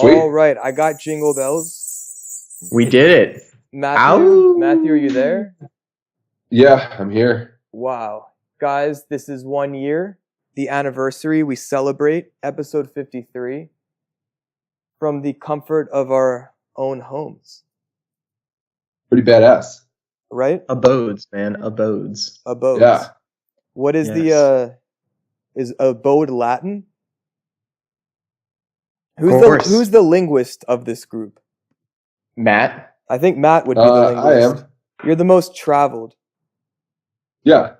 Sweet. All right, I got jingle bells. We did it. Matthew, are you there? Yeah, I'm here. Wow. Guys, this is 1 year, the anniversary. We celebrate episode 53 from the comfort of our own homes. Pretty badass. Right? Abodes, man. Abodes. Abodes. Yeah. What is Yes. is abode Latin? Of course. Who's the linguist of this group? Matt. I think Matt would be the linguist. I am. You're the most traveled. Yeah.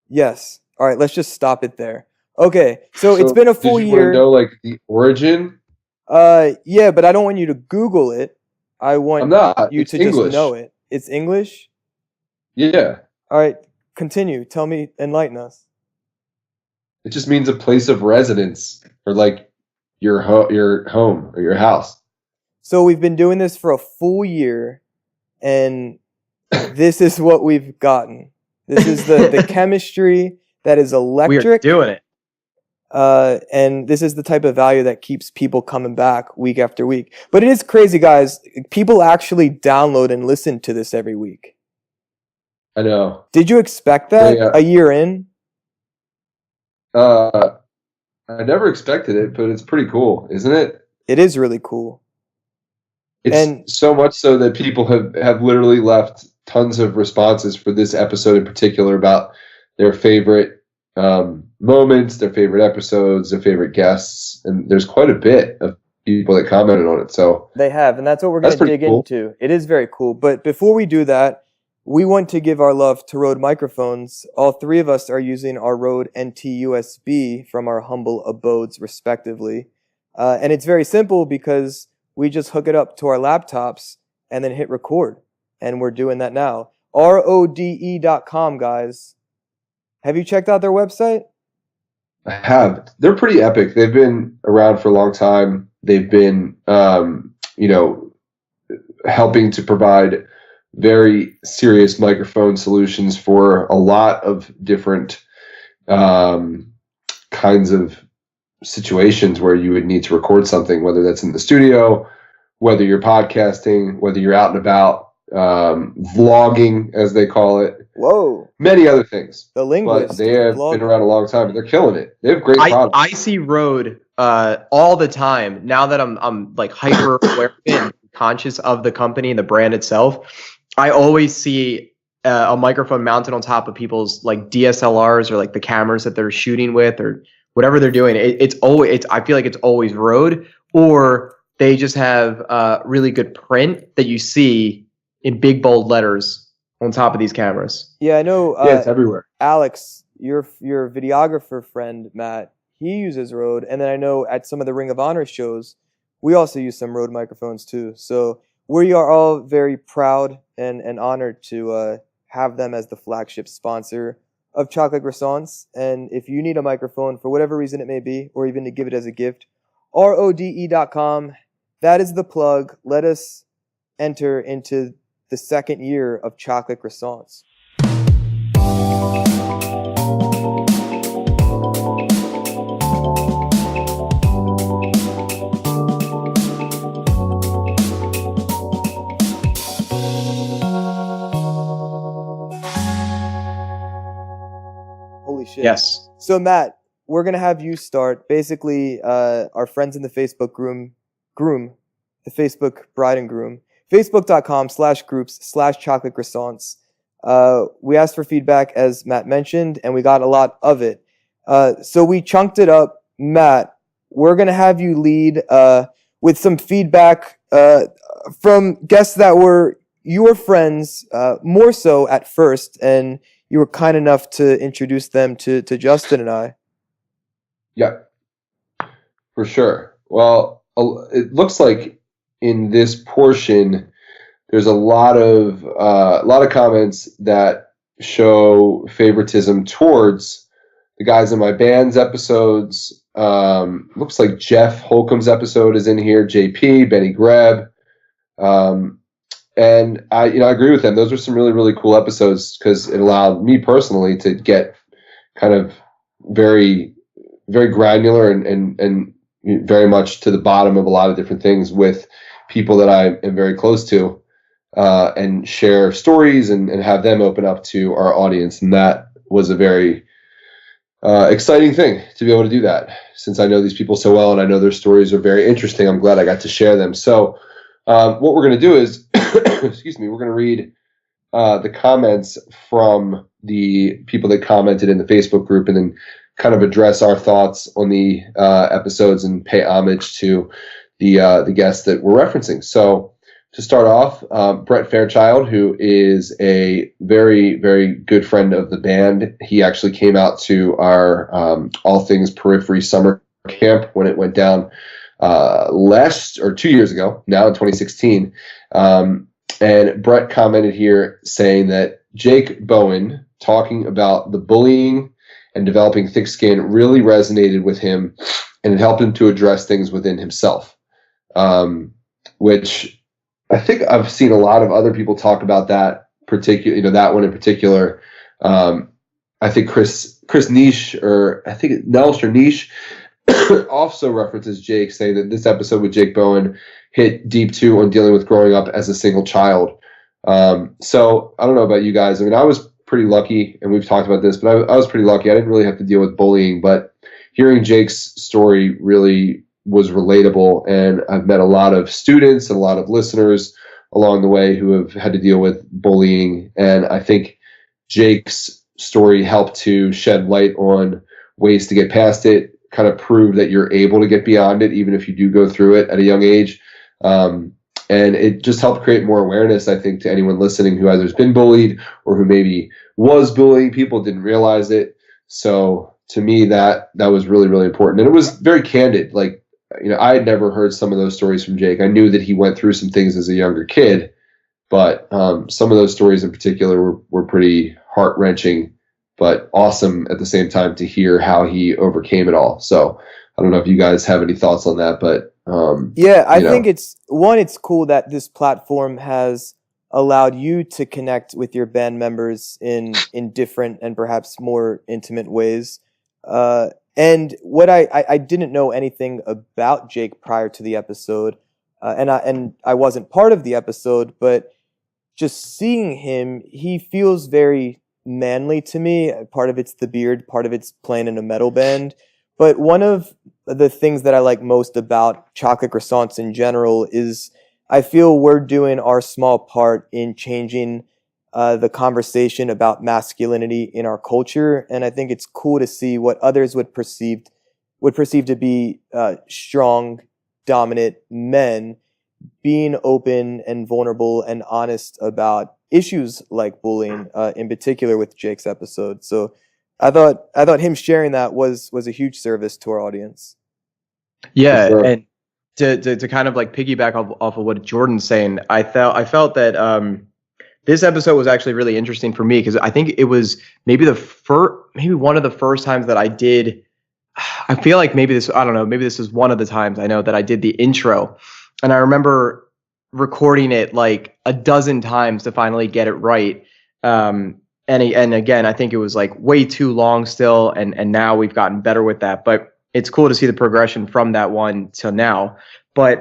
Yes. All right, let's just stop it there. Okay, so it's been a full did you year. Want to know like the origin? Yeah, but I don't want you to Google it. I want you It's to English. just know it. It's English? Yeah. All right, continue. Tell me, enlighten us. It just means a place of residence, or like your home or your house. So we've been doing this for a full year, and this is what we've gotten. This is the chemistry that is electric. We are doing it. And this is the type of value that keeps people coming back week after week. But it is crazy, guys. People actually download and listen to this every week. I know. Did you expect that a year in? I never expected it, but it's pretty cool, isn't it? It is really cool. It's so much so that people have literally left tons of responses for this episode in particular about their favorite moments, their favorite episodes, their favorite guests, and there's quite a bit of people that commented on it. So they have, and that's what we're going to dig into. It is very cool. But before we do that, we want to give our love to Rode microphones. All three of us are using our Rode NT USB from our humble abodes, respectively. And it's very simple because we just hook it up to our laptops and then hit record. And we're doing that now. RODE.com, guys. Have you checked out their website? I have. They're pretty epic. They've been around for a long time. They've been, helping to provide very serious microphone solutions for a lot of different kinds of situations where you would need to record something, whether that's in the studio, whether you're podcasting, whether you're out and about, vlogging, as they call it. Whoa. Many other things. The linguist. But they have been around a long time, and they're killing it. They have great products. I see Rode all the time. Now that I'm like hyper aware and conscious of the company and the brand itself, I always see a microphone mounted on top of people's like DSLRs or like the cameras that they're shooting with or whatever they're doing. It's always I feel like it's always Rode, or they just have really good print that you see in big bold letters on top of these cameras. Yeah, I know. It's everywhere. Alex, your videographer friend Matt, he uses Rode, and then I know at some of the Ring of Honor shows, we also use some Rode microphones too. So we are all very proud and honored to have them as the flagship sponsor of Chocolate Croissants. And if you need a microphone for whatever reason it may be, or even to give it as a gift, RODE.com. That is the plug. Let us enter into the second year of Chocolate Croissants. Holy shit. Yes. So Matt, we're going to have you start. Basically, our friends in the Facebook groom, the Facebook bride and groom, facebook.com/groups/chocolate croissants. We asked for feedback, as Matt mentioned, and we got a lot of it. So we chunked it up. Matt, we're going to have you lead with some feedback from guests that were your friends, more so at first, and you were kind enough to introduce them to Justin and I. Yeah, for sure. Well, it looks like in this portion, there's a lot of comments that show favoritism towards the guys in my band's episodes. Looks like Jeff Holcomb's episode is in here. JP, Benny Greb, and I agree with them. Those were some really, really cool episodes because it allowed me personally to get kind of very, very granular and very much to the bottom of a lot of different things with people that I am very close to, and share stories and have them open up to our audience. And that was a very exciting thing to be able to do that. Since I know these people so well and I know their stories are very interesting, I'm glad I got to share them. So what we're going to do is, excuse me, we're going to read the comments from the people that commented in the Facebook group, and then kind of address our thoughts on the episodes and pay homage to the guests that we're referencing. So to start off, Brent Fairchild, who is a very, very good friend of the band. He actually came out to our All Things Periphery summer camp when it went down 2 years ago, now in 2016. And Brett commented here saying that Jake Bowen talking about the bullying and developing thick skin really resonated with him, and it helped him to address things within himself, which I think I've seen a lot of other people talk about that particular, that one in particular. I think Chris Niche, or I think Nelson Niche, also references Jake, saying that this episode with Jake Bowen hit deep too on dealing with growing up as a single child. So I don't know about you guys. I mean, I was pretty lucky, and we've talked about this, but I was pretty lucky. I didn't really have to deal with bullying, but hearing Jake's story really was relatable, and I've met a lot of students and a lot of listeners along the way who have had to deal with bullying, and I think Jake's story helped to shed light on ways to get past it, kind of prove that you're able to get beyond it, even if you do go through it at a young age. And it just helped create more awareness, I think, to anyone listening who either has been bullied or who maybe was bullying people, didn't realize it. So to me, that was really, really important. And it was very candid. Like, I had never heard some of those stories from Jake. I knew that he went through some things as a younger kid, but some of those stories in particular were pretty heart-wrenching, but awesome at the same time to hear how he overcame it all. So I don't know if you guys have any thoughts on that, but yeah, I think it's cool that this platform has allowed you to connect with your band members in different and perhaps more intimate ways. And what I didn't know anything about Jake prior to the episode, and I wasn't part of the episode, but just seeing him, he feels very manly to me. Part of it's the beard, part of it's playing in a metal band. But one of the things that I like most about Chocolate Croissants in general is I feel we're doing our small part in changing the conversation about masculinity in our culture. And I think it's cool to see what others would perceive to be strong, dominant men being open and vulnerable and honest about issues like bullying, in particular with Jake's episode. So I thought him sharing that was a huge service to our audience. Yeah, sure. and to kind of like piggyback off of what Jordan's saying, I felt that this episode was actually really interesting for me because I think it was maybe one of the first times that I did. I feel like maybe this is one of the times I know that I did the intro, and I remember recording it like a dozen times to finally get it right. And again, I think it was like way too long still, and now we've gotten better with that. But it's cool to see the progression from that one till now. But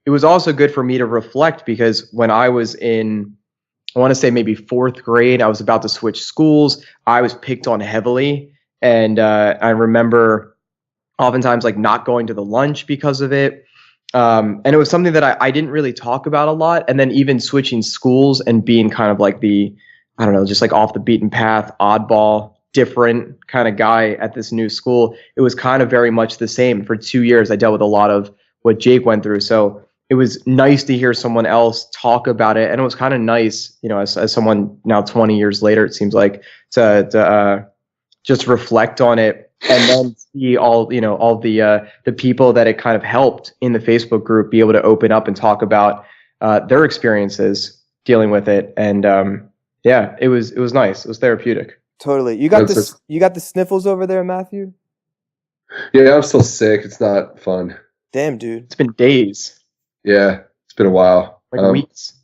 it was also good for me to reflect because when I was in, I want to say maybe 4th grade, I was about to switch schools. I was picked on heavily, and I remember oftentimes like not going to the lunch because of it. And it was something that I didn't really talk about a lot. And then even switching schools and being kind of like the, I don't know, just like off the beaten path, oddball, different kind of guy at this new school. It was kind of very much the same. For 2 years, I dealt with a lot of what Jake went through. So it was nice to hear someone else talk about it. And it was kind of nice, as someone now 20 years later, it seems like, to just reflect on it and then see all the people that it kind of helped in the Facebook group be able to open up and talk about their experiences dealing with it. And yeah, it was nice. It was therapeutic. Totally. You got the sniffles over there, Matthew? Yeah, I'm still sick. It's not fun. Damn, dude. It's been days. Yeah, it's been a while. Like weeks.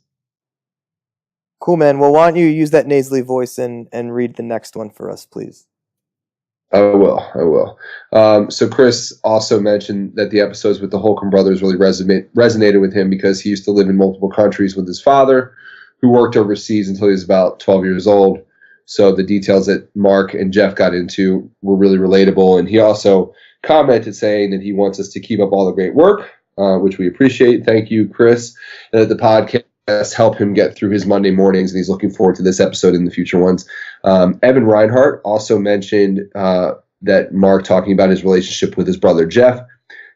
Cool, man. Well, why don't you use that nasally voice and read the next one for us, please? I will. So Chris also mentioned that the episodes with the Holcomb brothers really resonated with him because he used to live in multiple countries with his father, who worked overseas until he was about 12 years old. So the details that Mark and Jeff got into were really relatable. And he also commented saying that he wants us to keep up all the great work, which we appreciate. Thank you, Chris. And that the podcast help him get through his Monday mornings, and he's looking forward to this episode and the future ones. Evan Reinhardt also mentioned that Mark talking about his relationship with his brother Jeff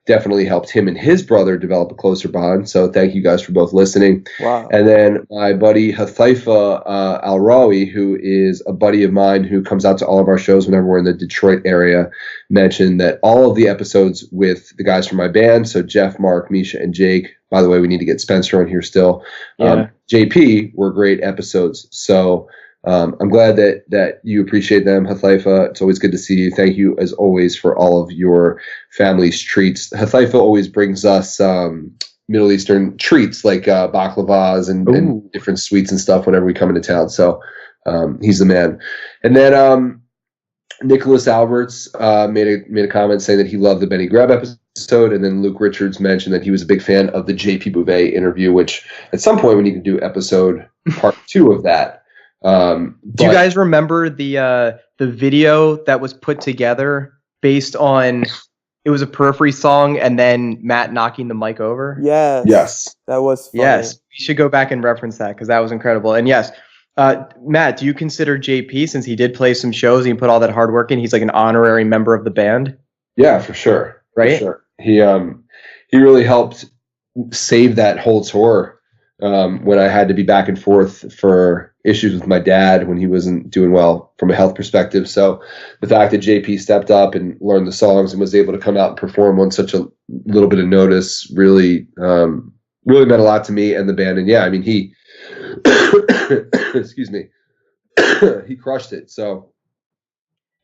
definitely helped him and his brother develop a closer bond. So thank you guys for both listening. Wow. And then my buddy Hathaifa Al-Rawi, who is a buddy of mine who comes out to all of our shows whenever we're in the Detroit area, mentioned that all of the episodes with the guys from my band, so Jeff, Mark, Misha, and Jake, by the way, we need to get Spencer on here still, JP, were great episodes. So I'm glad that you appreciate them, Hathaifa. It's always good to see you. Thank you, as always, for all of your family's treats. Hathaifa always brings us Middle Eastern treats like baklavas and different sweets and stuff whenever we come into town. So he's the man. And then Nicholas Alberts made a comment saying that he loved the Benny Greb episode. And then Luke Richards mentioned that he was a big fan of the JP Bouvet interview, which at some point we need to do episode part 2 of that. Do you guys remember the video that was put together based on, it was a Periphery song and then Matt knocking the mic over? Yes. That was funny. Yes. We should go back and reference that because that was incredible. And yes, Matt, do you consider JP, since he did play some shows and he put all that hard work in, he's like an honorary member of the band? Yeah, for sure. Right? For sure. He really helped save that whole tour when I had to be back and forth for issues with my dad when he wasn't doing well from a health perspective. So the fact that JP stepped up and learned the songs and was able to come out and perform on such a little bit of notice really meant a lot to me and the band. And yeah, I mean, he excuse me, he crushed it. So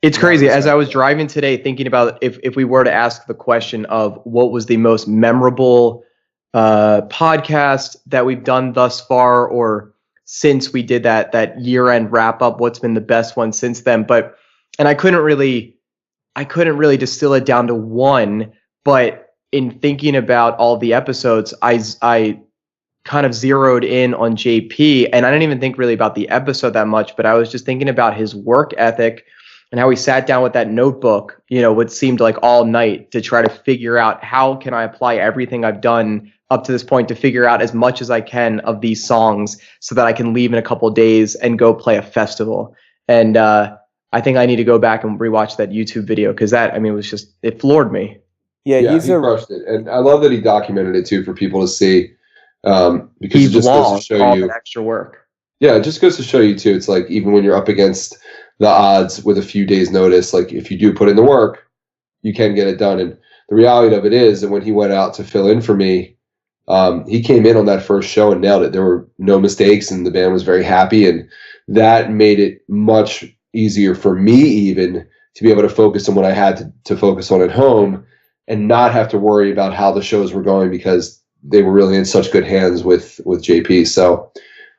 it's crazy. As I was driving today, thinking about if we were to ask the question of what was the most memorable podcast that we've done thus far, or since we did that year-end wrap-up, what's been the best one since then? And I couldn't really distill it down to one, but in thinking about all the episodes, I kind of zeroed in on JP, and I didn't even think really about the episode that much, but I was just thinking about his work ethic and how he sat down with that notebook, what seemed like all night, to try to figure out how can I apply everything I've done up to this point to figure out as much as I can of these songs so that I can leave in a couple of days and go play a festival. And I think I need to go back and rewatch that YouTube video because it floored me. Yeah, he crushed it. And I love that he documented it too for people to see, because it just goes to show you that extra work. Yeah, it just goes to show you too. It's like, even when you're up against the odds with a few days notice, like if you do put in the work, you can get it done. And the reality of it is that when he went out to fill in for me, he came in on that first show and nailed it. There were no mistakes and the band was very happy. And that made it much easier for me even to be able to focus on what I had to focus on at home and not have to worry about how the shows were going because they were really in such good hands with JP. So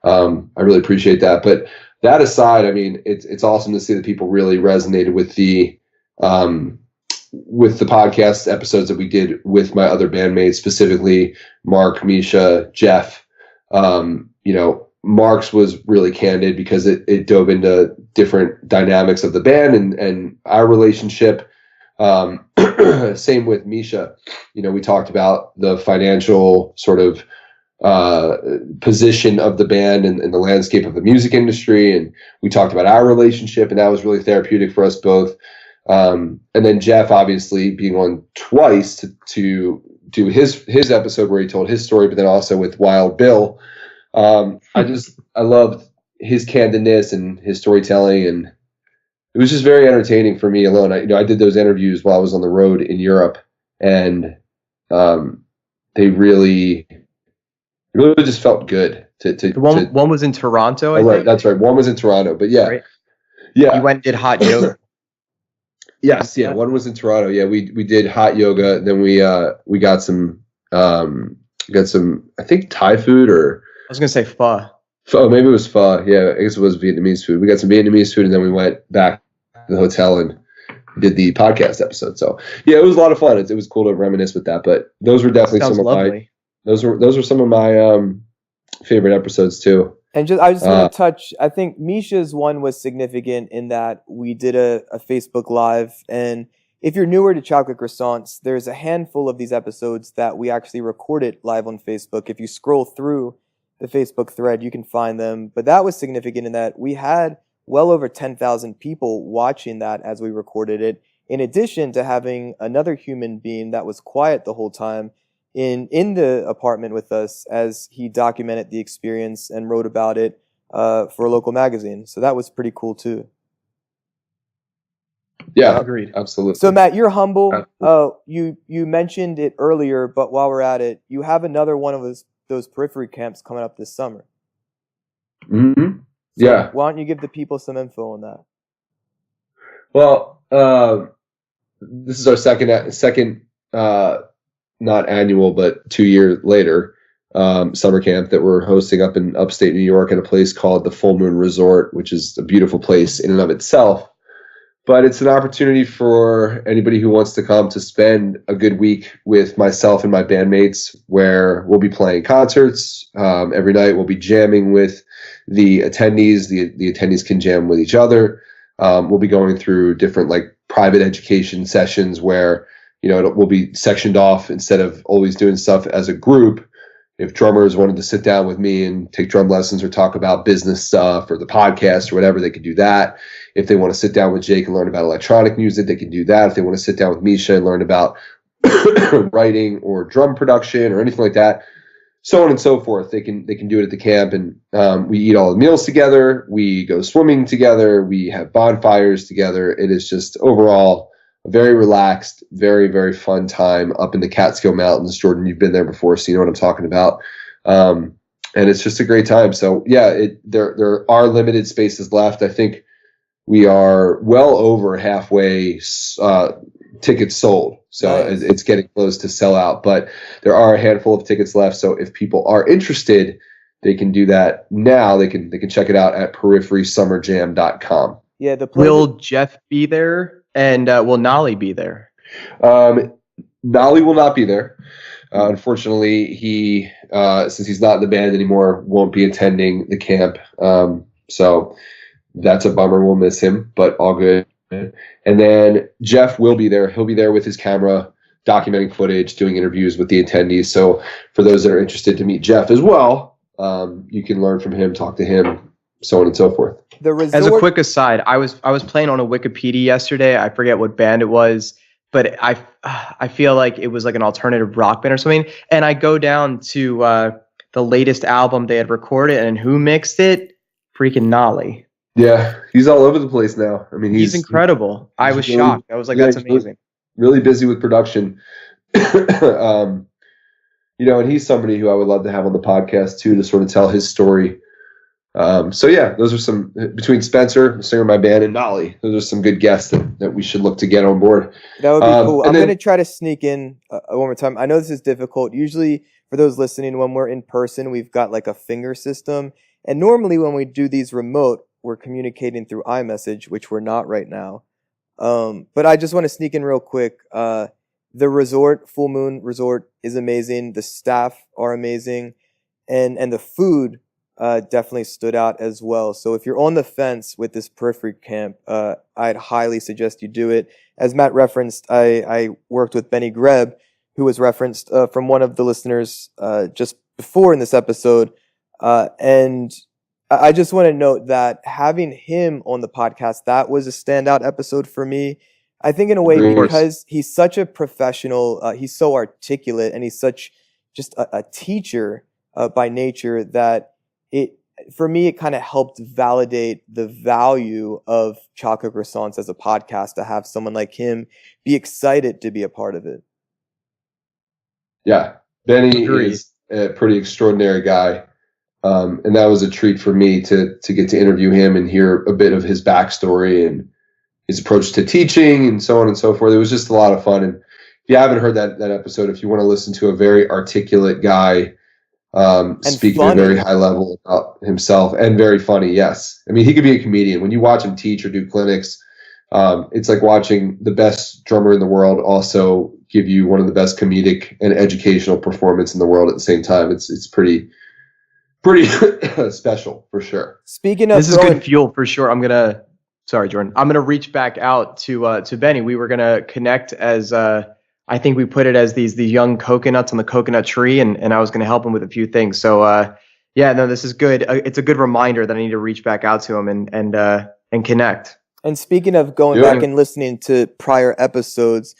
I really appreciate that. But that aside, I mean, it's awesome to see that people really resonated with the podcast episodes that we did with my other bandmates, specifically Mark, Misha, Jeff. Mark's was really candid because it dove into different dynamics of the band and our relationship. Same with Misha. We talked about the financial sort of position of the band and the landscape of the music industry, and we talked about our relationship, and that was really therapeutic for us both. And then Jeff, obviously, being on twice to do his episode where he told his story, but then also with Wild Bill. I loved his candidness and his storytelling, and it was just very entertaining for me alone. I did those interviews while I was on the road in Europe, and they really just felt good. One was in Toronto. I think. That's right. One was in Toronto, but yeah, right. Yeah. You went and did hot yoga. Yes, yeah. One was in Toronto. Yeah, we did hot yoga. Then we got some I think Thai food, or I was gonna say pho. Oh, maybe it was pho. Yeah, I guess it was Vietnamese food. We got some Vietnamese food, and then we went back to the hotel and did the podcast episode. So yeah, it was a lot of fun. It was cool to reminisce with that. But those were definitely Sounds some of lovely. those were some of my favorite episodes too. And I just want to touch, I think Misha's one was significant in that we did a Facebook Live. And if you're newer to Chocolate Croissants, there's a handful of these episodes that we actually recorded live on Facebook. If you scroll through the Facebook thread, you can find them. But that was significant in that we had well over 10,000 people watching that as we recorded it, in addition to having another human being that was quiet the whole time in the apartment with us as he documented the experience and wrote about it for a local magazine. So that was pretty cool too. Yeah, agreed. Absolutely. So Matt, you're humble. You mentioned it earlier, but while we're at it, you have another one of those periphery camps coming up this summer. Mm-hmm. So yeah. Why don't you give the people some info on that? Well, this is our second not annual, but 2 year later summer camp that we're hosting up in upstate New York at a place called the Full Moon Resort, which is a beautiful place in and of itself. But it's an opportunity for anybody who wants to come to spend a good week with myself and my bandmates, where we'll be playing concerts every night. We'll be jamming with the attendees. The attendees can jam with each other. We'll be going through different like private education sessions where, we'll be sectioned off instead of always doing stuff as a group. If drummers wanted to sit down with me and take drum lessons or talk about business stuff or the podcast or whatever, they could do that. If they want to sit down with Jake and learn about electronic music, they can do that. If they want to sit down with Misha and learn about writing or drum production or anything like that, so on and so forth, they can do it at the camp. And we eat all the meals together. We go swimming together. We have bonfires together. It is just overall a very relaxed, very, very fun time up in the Catskill Mountains. Jordan, you've been there before, so you know what I'm talking about. And it's just a great time. So yeah, there are limited spaces left. I think we are well over halfway tickets sold. So nice. It's getting close to sell out, but there are a handful of tickets left. So if people are interested, they can do that now. They can check it out at periferysummerjam.com. Yeah, will Jeff be there? And will Nolly be there? Nolly will not be there. Unfortunately, he since he's not in the band anymore, won't be attending the camp. So that's a bummer. We'll miss him, but all good. And then Jeff will be there. He'll be there with his camera, documenting footage, doing interviews with the attendees. So for those that are interested to meet Jeff as well, you can learn from him, talk to him, so on and so forth. As a quick aside, I was playing on a Wikipedia yesterday. I forget what band it was, but I feel like it was like an alternative rock band or something. And I go down to the latest album they had recorded, and who mixed it? Freaking Nolly. Yeah, he's all over the place now. I mean, he's incredible. I was really shocked. I was like, that's amazing. Really busy with production. And he's somebody who I would love to have on the podcast too, to sort of tell his story. So yeah, those are some, between Spencer, the singer of my band, and Nolly, those are some good guests that we should look to get on board. That would be cool. I'm going to try to sneak in one more time. I know this is difficult. Usually for those listening, when we're in person, we've got like a finger system. And normally when we do these remote, we're communicating through iMessage, which we're not right now. But I just want to sneak in real quick. The resort, Full Moon Resort, is amazing. The staff are amazing. And the food definitely stood out as well. So if you're on the fence with this periphery camp, I'd highly suggest you do it. As Matt referenced, I worked with Benny Greb, who was referenced from one of the listeners just before in this episode. And I just want to note that having him on the podcast, that was a standout episode for me. I think in a way because he's such a professional, he's so articulate, and he's such just a teacher by nature that for me, it kind of helped validate the value of Chocolate Croissants as a podcast, to have someone like him be excited to be a part of it. Yeah, Benny is a pretty extraordinary guy. And that was a treat for me to get to interview him and hear a bit of his backstory and his approach to teaching and so on and so forth. It was just a lot of fun. And if you haven't heard that episode, if you want to listen to a very articulate guy speaking at a very high level about himself, and very funny, yes. I mean, he could be a comedian. When you watch him teach or do clinics, It's like watching the best drummer in the world also give you one of the best comedic and educational performance in the world at the same time. It's pretty special for sure. Speaking of This is good fuel for sure. Sorry, Jordan. I'm gonna reach back out to Benny. We were gonna connect as I think we put it as these young coconuts on the coconut tree, and I was gonna help him with a few things. So yeah, no, this is good. It's a good reminder that I need to reach back out to him and connect. And speaking of going back and listening to prior episodes,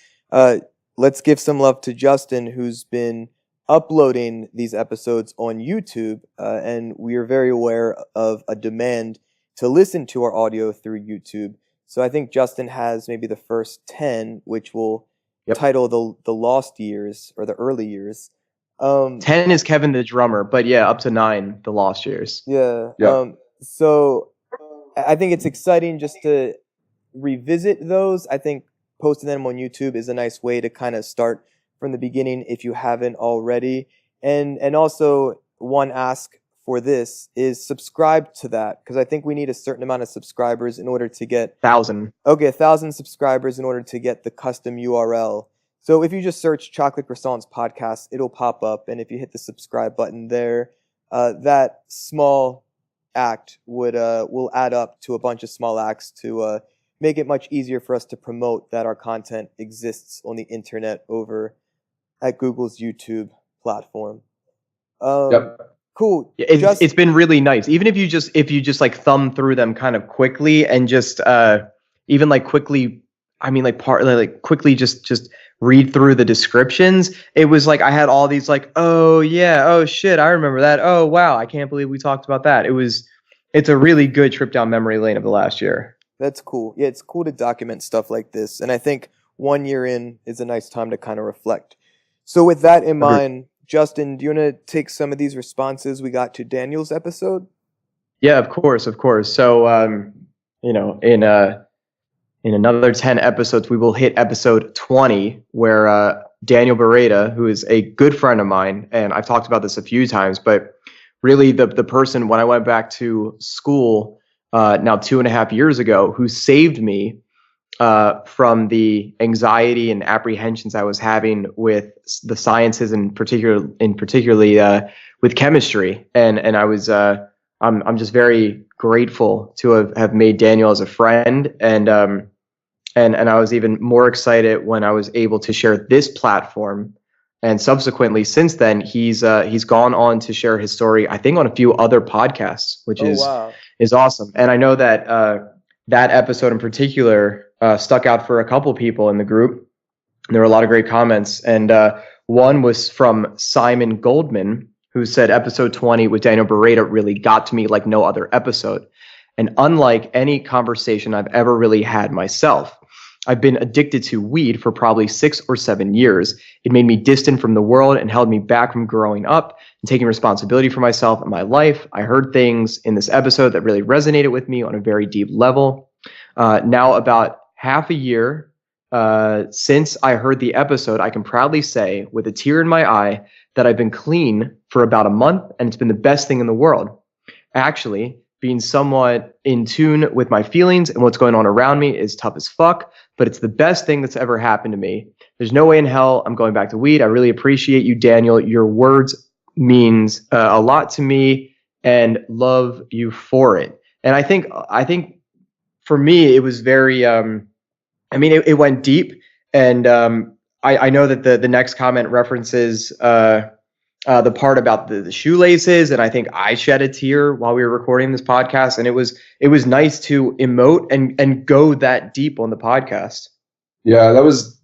let's give some love to Justin, who's been uploading these episodes on YouTube, and we are very aware of a demand to listen to our audio through YouTube. So I think Justin has maybe the first 10, which we'll title the lost years or the early years. 10 is Kevin the drummer, but yeah, up to 9, the lost years. Yeah. So I think it's exciting just to revisit those. I think posting them on YouTube is a nice way to kind of start from the beginning if you haven't already. And also one ask for this is subscribe to that, because I think we need a certain amount of subscribers in order to get 1,000. Okay, 1,000 subscribers in order to get the custom URL. So if you just search Chocolate Croissants podcast, it'll pop up, and if you hit the subscribe button there, that small act will add up to a bunch of small acts to make it much easier for us to promote that our content exists on the internet over at Google's YouTube platform. Cool. It's been really nice. Even if you just like thumb through them kind of quickly and just even like quickly, I mean like quickly just read through the descriptions. It was like I had all these like, oh yeah, oh shit, I remember that. Oh wow, I can't believe we talked about that. It's a really good trip down memory lane of the last year. That's cool. Yeah, it's cool to document stuff like this. And I think 1 year in is a nice time to kind of reflect. So with that in mind, Justin, do you want to take some of these responses we got to Daniel's episode? Yeah, of course. So, in another 10 episodes, we will hit episode 20, where Daniel Beretta, who is a good friend of mine, and I've talked about this a few times, but really the person when I went back to school now 2.5 years ago, who saved me from the anxiety and apprehensions I was having with the sciences, and particularly with chemistry. And I was I'm just very grateful to have made Daniel as a friend, and I was even more excited when I was able to share this platform. And subsequently, since then, he's gone on to share his story, I think, on a few other podcasts, which is awesome. And I know that that episode in particular stuck out for a couple people in the group. There were a lot of great comments, and one was from Simon Goldman, who said episode 20 with Daniel Beretta really got to me like no other episode. And unlike any conversation I've ever really had myself, I've been addicted to weed for probably 6 or 7 years. It made me distant from the world and held me back from growing up and taking responsibility for myself and my life. I heard things in this episode that really resonated with me on a very deep level. Now, about half a year since I heard the episode, I can proudly say with a tear in my eye that I've been clean for about a month, and it's been the best thing in the world. Actually, being somewhat in tune with my feelings and what's going on around me is tough as fuck, but it's the best thing that's ever happened to me. There's no way in hell I'm going back to weed. I really appreciate you, Daniel. Your words means a lot to me, and love you for it. And I think for me, it was very, it went deep, and I know that the next comment references the part about the shoelaces, and I think I shed a tear while we were recording this podcast, and it was nice to emote and go that deep on the podcast. Yeah, that was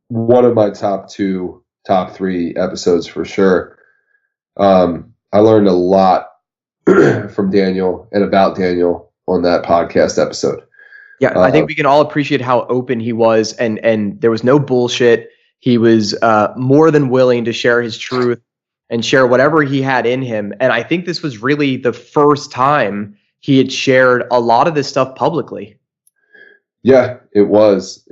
one of my top 3 episodes for sure. I learned a lot from Daniel and about Daniel on that podcast episode. Yeah, I think we can all appreciate how open he was, and there was no bullshit. He was more than willing to share his truth and share whatever he had in him. And I think this was really the first time he had shared a lot of this stuff publicly. Yeah, it was.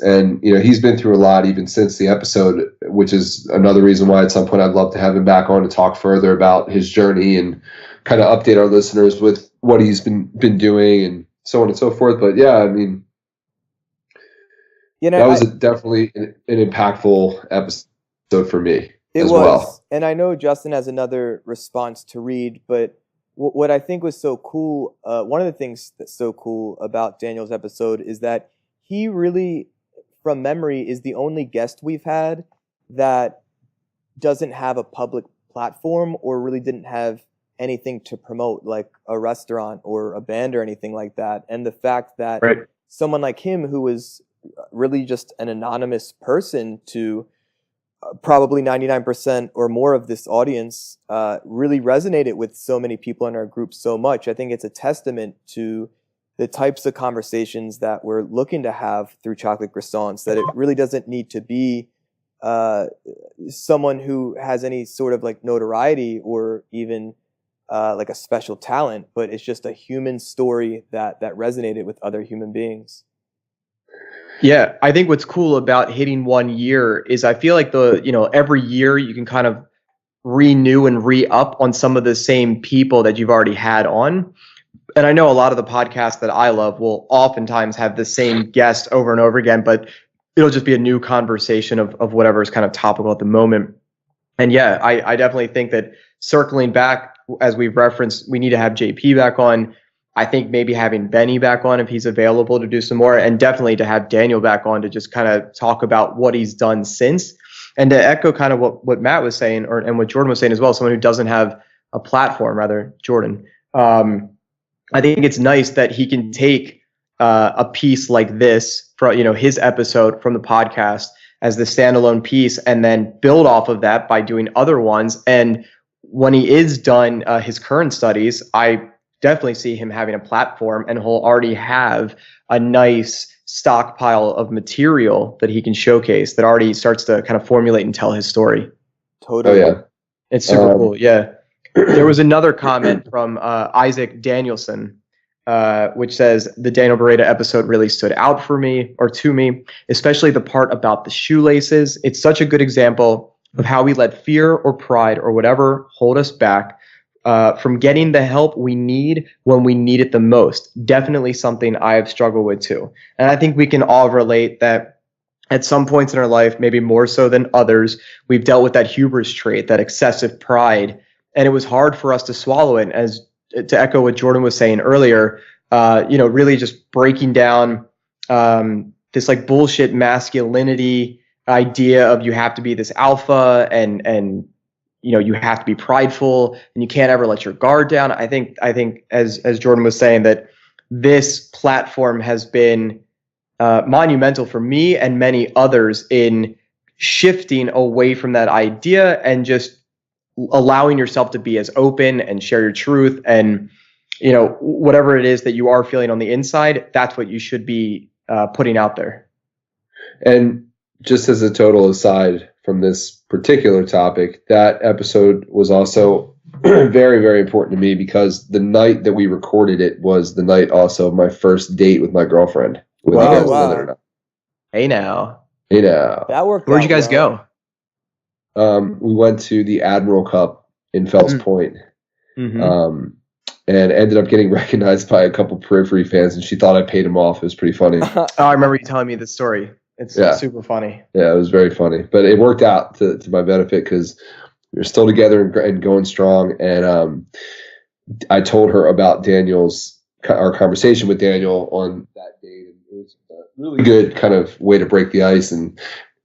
And, he's been through a lot even since the episode, which is another reason why at some point I'd love to have him back on to talk further about his journey and kind of update our listeners with what he's been doing and so on and so forth. But yeah, You know, That was definitely an impactful episode for me it as was, well. and I know Justin has another response to read, but what I think was so cool, one of the things that's so cool about Daniel's episode is that he really, from memory, is the only guest we've had that doesn't have a public platform or really didn't have anything to promote, like a restaurant or a band or anything like that. And the fact that Right. someone like him, who was really just an anonymous person to probably 99% or more of this audience, really resonated with so many people in our group so much. I think it's a testament to the types of conversations that we're looking to have through Chocolate Croissants, that it really doesn't need to be someone who has any sort of like notoriety or even like a special talent, but it's just a human story that resonated with other human beings. Yeah, I think what's cool about hitting 1 year is I feel like every year you can kind of renew and re-up on some of the same people that you've already had on. And I know a lot of the podcasts that I love will oftentimes have the same guest over and over again, but it'll just be a new conversation of whatever is kind of topical at the moment. And yeah, I definitely think that circling back, as we've referenced, we need to have JP back on. I think maybe having Benny back on if he's available to do some more, and definitely to have Daniel back on to just kind of talk about what he's done since. And to echo kind of what Matt was saying, and what Jordan was saying as well, someone who doesn't have a platform, rather, Jordan. I think it's nice that he can take a piece like this from his episode from the podcast as the standalone piece, and then build off of that by doing other ones. And when he is done his current studies, I definitely see him having a platform, and he'll already have a nice stockpile of material that he can showcase that already starts to kind of formulate and tell his story. Totally. Oh, yeah. It's super cool. Yeah. There was another comment from Isaac Danielson, which says, the Daniel Beretta episode really stood out for me, or to me, especially the part about the shoelaces. It's such a good example of how we let fear or pride or whatever hold us back from getting the help we need when we need it the most. Definitely something I have struggled with too. And I think we can all relate that at some points in our life, maybe more so than others, we've dealt with that hubris trait, that excessive pride. And it was hard for us to swallow it. As to echo what Jordan was saying earlier, really just breaking down this like bullshit masculinity idea of you have to be this alpha and you have to be prideful and you can't ever let your guard down. I think as Jordan was saying, that this platform has been monumental for me and many others in shifting away from that idea and just allowing yourself to be as open and share your truth, and whatever it is that you are feeling on the inside, that's what you should be putting out there. And just as a total aside from this particular topic, that episode was also very, very important to me because the night that we recorded it was the night also of my first date with my girlfriend. Wow. Hey now. That worked. Where'd you guys go? We went to the Admiral Cup in Fells Point, and ended up getting recognized by a couple Periphery fans, and she thought I paid him off. It was pretty funny. Oh, I remember you telling me this story. It's super funny. Yeah, it was very funny, but it worked out to my benefit because we were still together and going strong. And I told her about our conversation with Daniel on that date, and it was a really good kind of way to break the ice and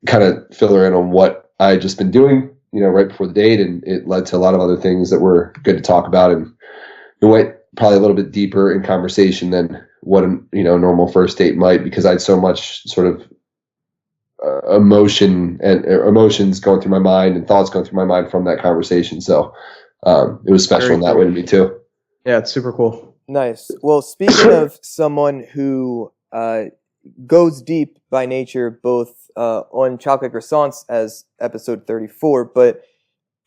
kind of fill her in on what I had just been doing, right before the date, and it led to a lot of other things that were good to talk about, and it went probably a little bit deeper in conversation than what a normal first date might, because I had so much sort of emotions going through my mind and thoughts going through my mind from that conversation. So it was special in that way to me too. Yeah, it's super cool. Nice. Well, speaking of someone who goes deep by nature, both on Chocolate Croissants as episode 34, but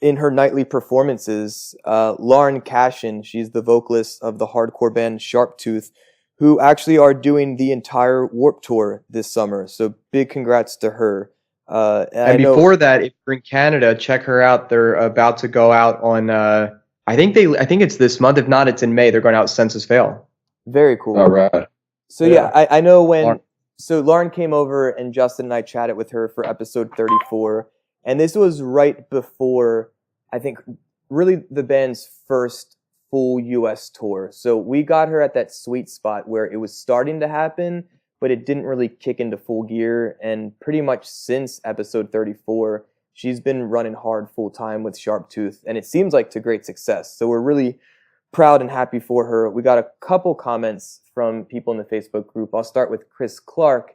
in her nightly performances, Lauren Cashin, she's the vocalist of the hardcore band Sharptooth, who actually are doing the entire Warped Tour this summer. So big congrats to her. And before that, if you're in Canada, check her out. They're about to go out on, I think it's this month. If not, it's in May. They're going out Census Fail. Very cool. All right. So yeah, I know when so Lauren came over and Justin and I chatted with her for episode 34. And this was right before, I think, really the band's first full US tour. So we got her at that sweet spot where it was starting to happen, but it didn't really kick into full gear. And pretty much since episode 34, she's been running hard full time with Sharptooth, and it seems like to great success. So we're really proud and happy for her. We got a couple comments from people in the Facebook group. I'll start with Chris Clark.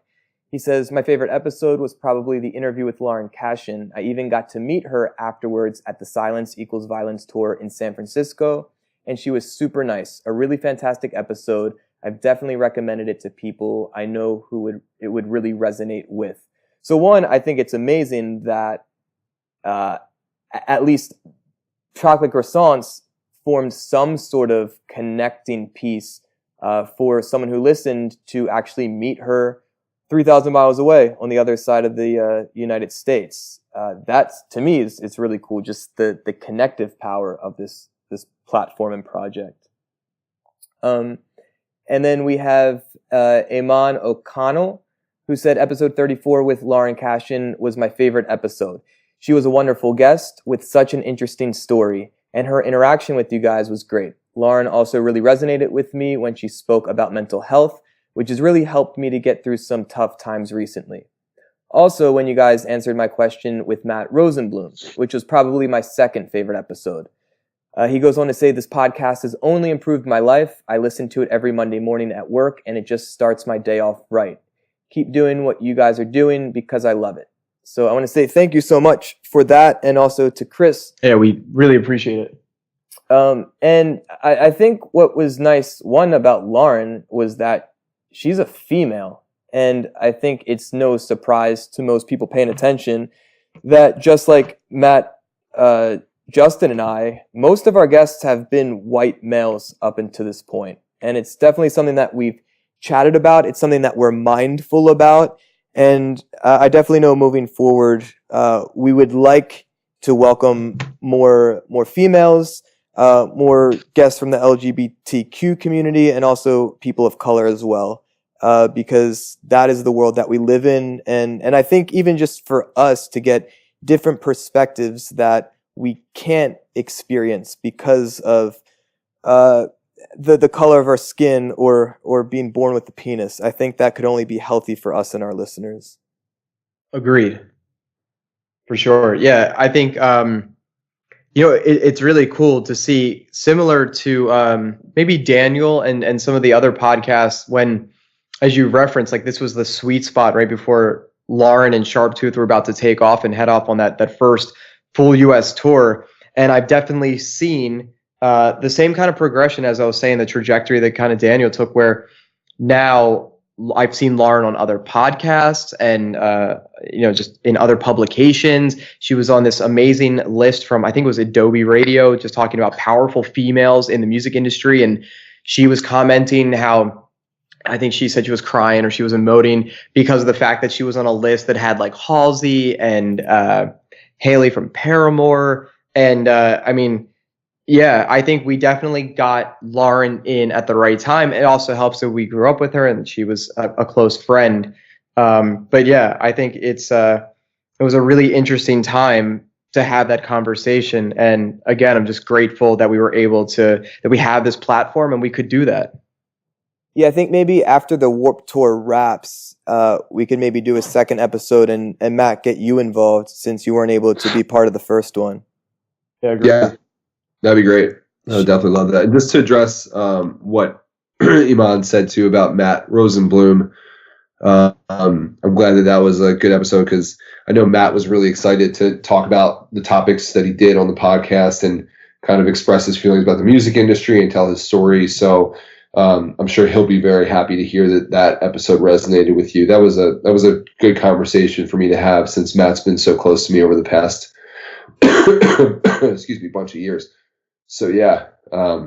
He says, my favorite episode was probably the interview with Lauren Cashin. I even got to meet her afterwards at the Silence Equals Violence tour in San Francisco, and she was super nice. A really fantastic episode. I've definitely recommended it to people I know who it would really resonate with. So one, I think it's amazing that at least Chocolate Croissants formed some sort of connecting piece for someone who listened to actually meet her 3,000 miles away on the other side of the United States. That, to me, is really cool, just the connective power of this platform and project. And then we have Eamon O'Connell, who said episode 34 with Lauren Cashin was my favorite episode. She was a wonderful guest with such an interesting story, and her interaction with you guys was great. Lauren also really resonated with me when she spoke about mental health, which has really helped me to get through some tough times recently. Also, when you guys answered my question with Matt Rosenblum, which was probably my second favorite episode. He goes on to say, this podcast has only improved my life. I listen to it every Monday morning at work, and it just starts my day off right. Keep doing what you guys are doing because I love it. So I want to say thank you so much for that, and also to Chris. Yeah, we really appreciate it. And I think what was nice, one, about Lauren was that she's a female. And I think it's no surprise to most people paying attention that just like Matt, Justin, and I, most of our guests have been white males up until this point. And it's definitely something that we've chatted about. It's something that we're mindful about. And I definitely know moving forward, we would like to welcome more females, more guests from the LGBTQ community, and also people of color as well, because that is the world that we live in. And I think even just for us to get different perspectives that we can't experience because of the color of our skin or being born with the penis, I think that could only be healthy for us and our listeners. Agreed. For sure. Yeah, I think it's really cool to see, similar to maybe Daniel and some of the other podcasts, when, as you referenced, like this was the sweet spot right before Lauren and Sharptooth were about to take off and head off on that first full US tour. And I've definitely seen the same kind of progression, as I was saying, the trajectory that kind of Daniel took, where now I've seen Lauren on other podcasts and, just in other publications. She was on this amazing list from, I think it was Adobe Radio, just talking about powerful females in the music industry. And she was commenting how, I think she said she was crying or she was emoting because of the fact that she was on a list that had like Halsey and Haley from Paramore. And yeah, I think we definitely got Lauren in at the right time. It also helps that we grew up with her and she was a close friend. But yeah, I think it was a really interesting time to have that conversation. And again, I'm just grateful that we were able that we have this platform and we could do that. Yeah, I think maybe after the Warped Tour wraps, we could maybe do a second episode and Matt, get you involved since you weren't able to be part of the first one. Yeah, that'd be great. I would definitely love that. And just to address what Eamon said too about Matt Rosenblum, I'm glad that was a good episode because I know Matt was really excited to talk about the topics that he did on the podcast and kind of express his feelings about the music industry and tell his story. So I'm sure he'll be very happy to hear that episode resonated with you. That was a good conversation for me to have since Matt's been so close to me over the past bunch of years. So yeah,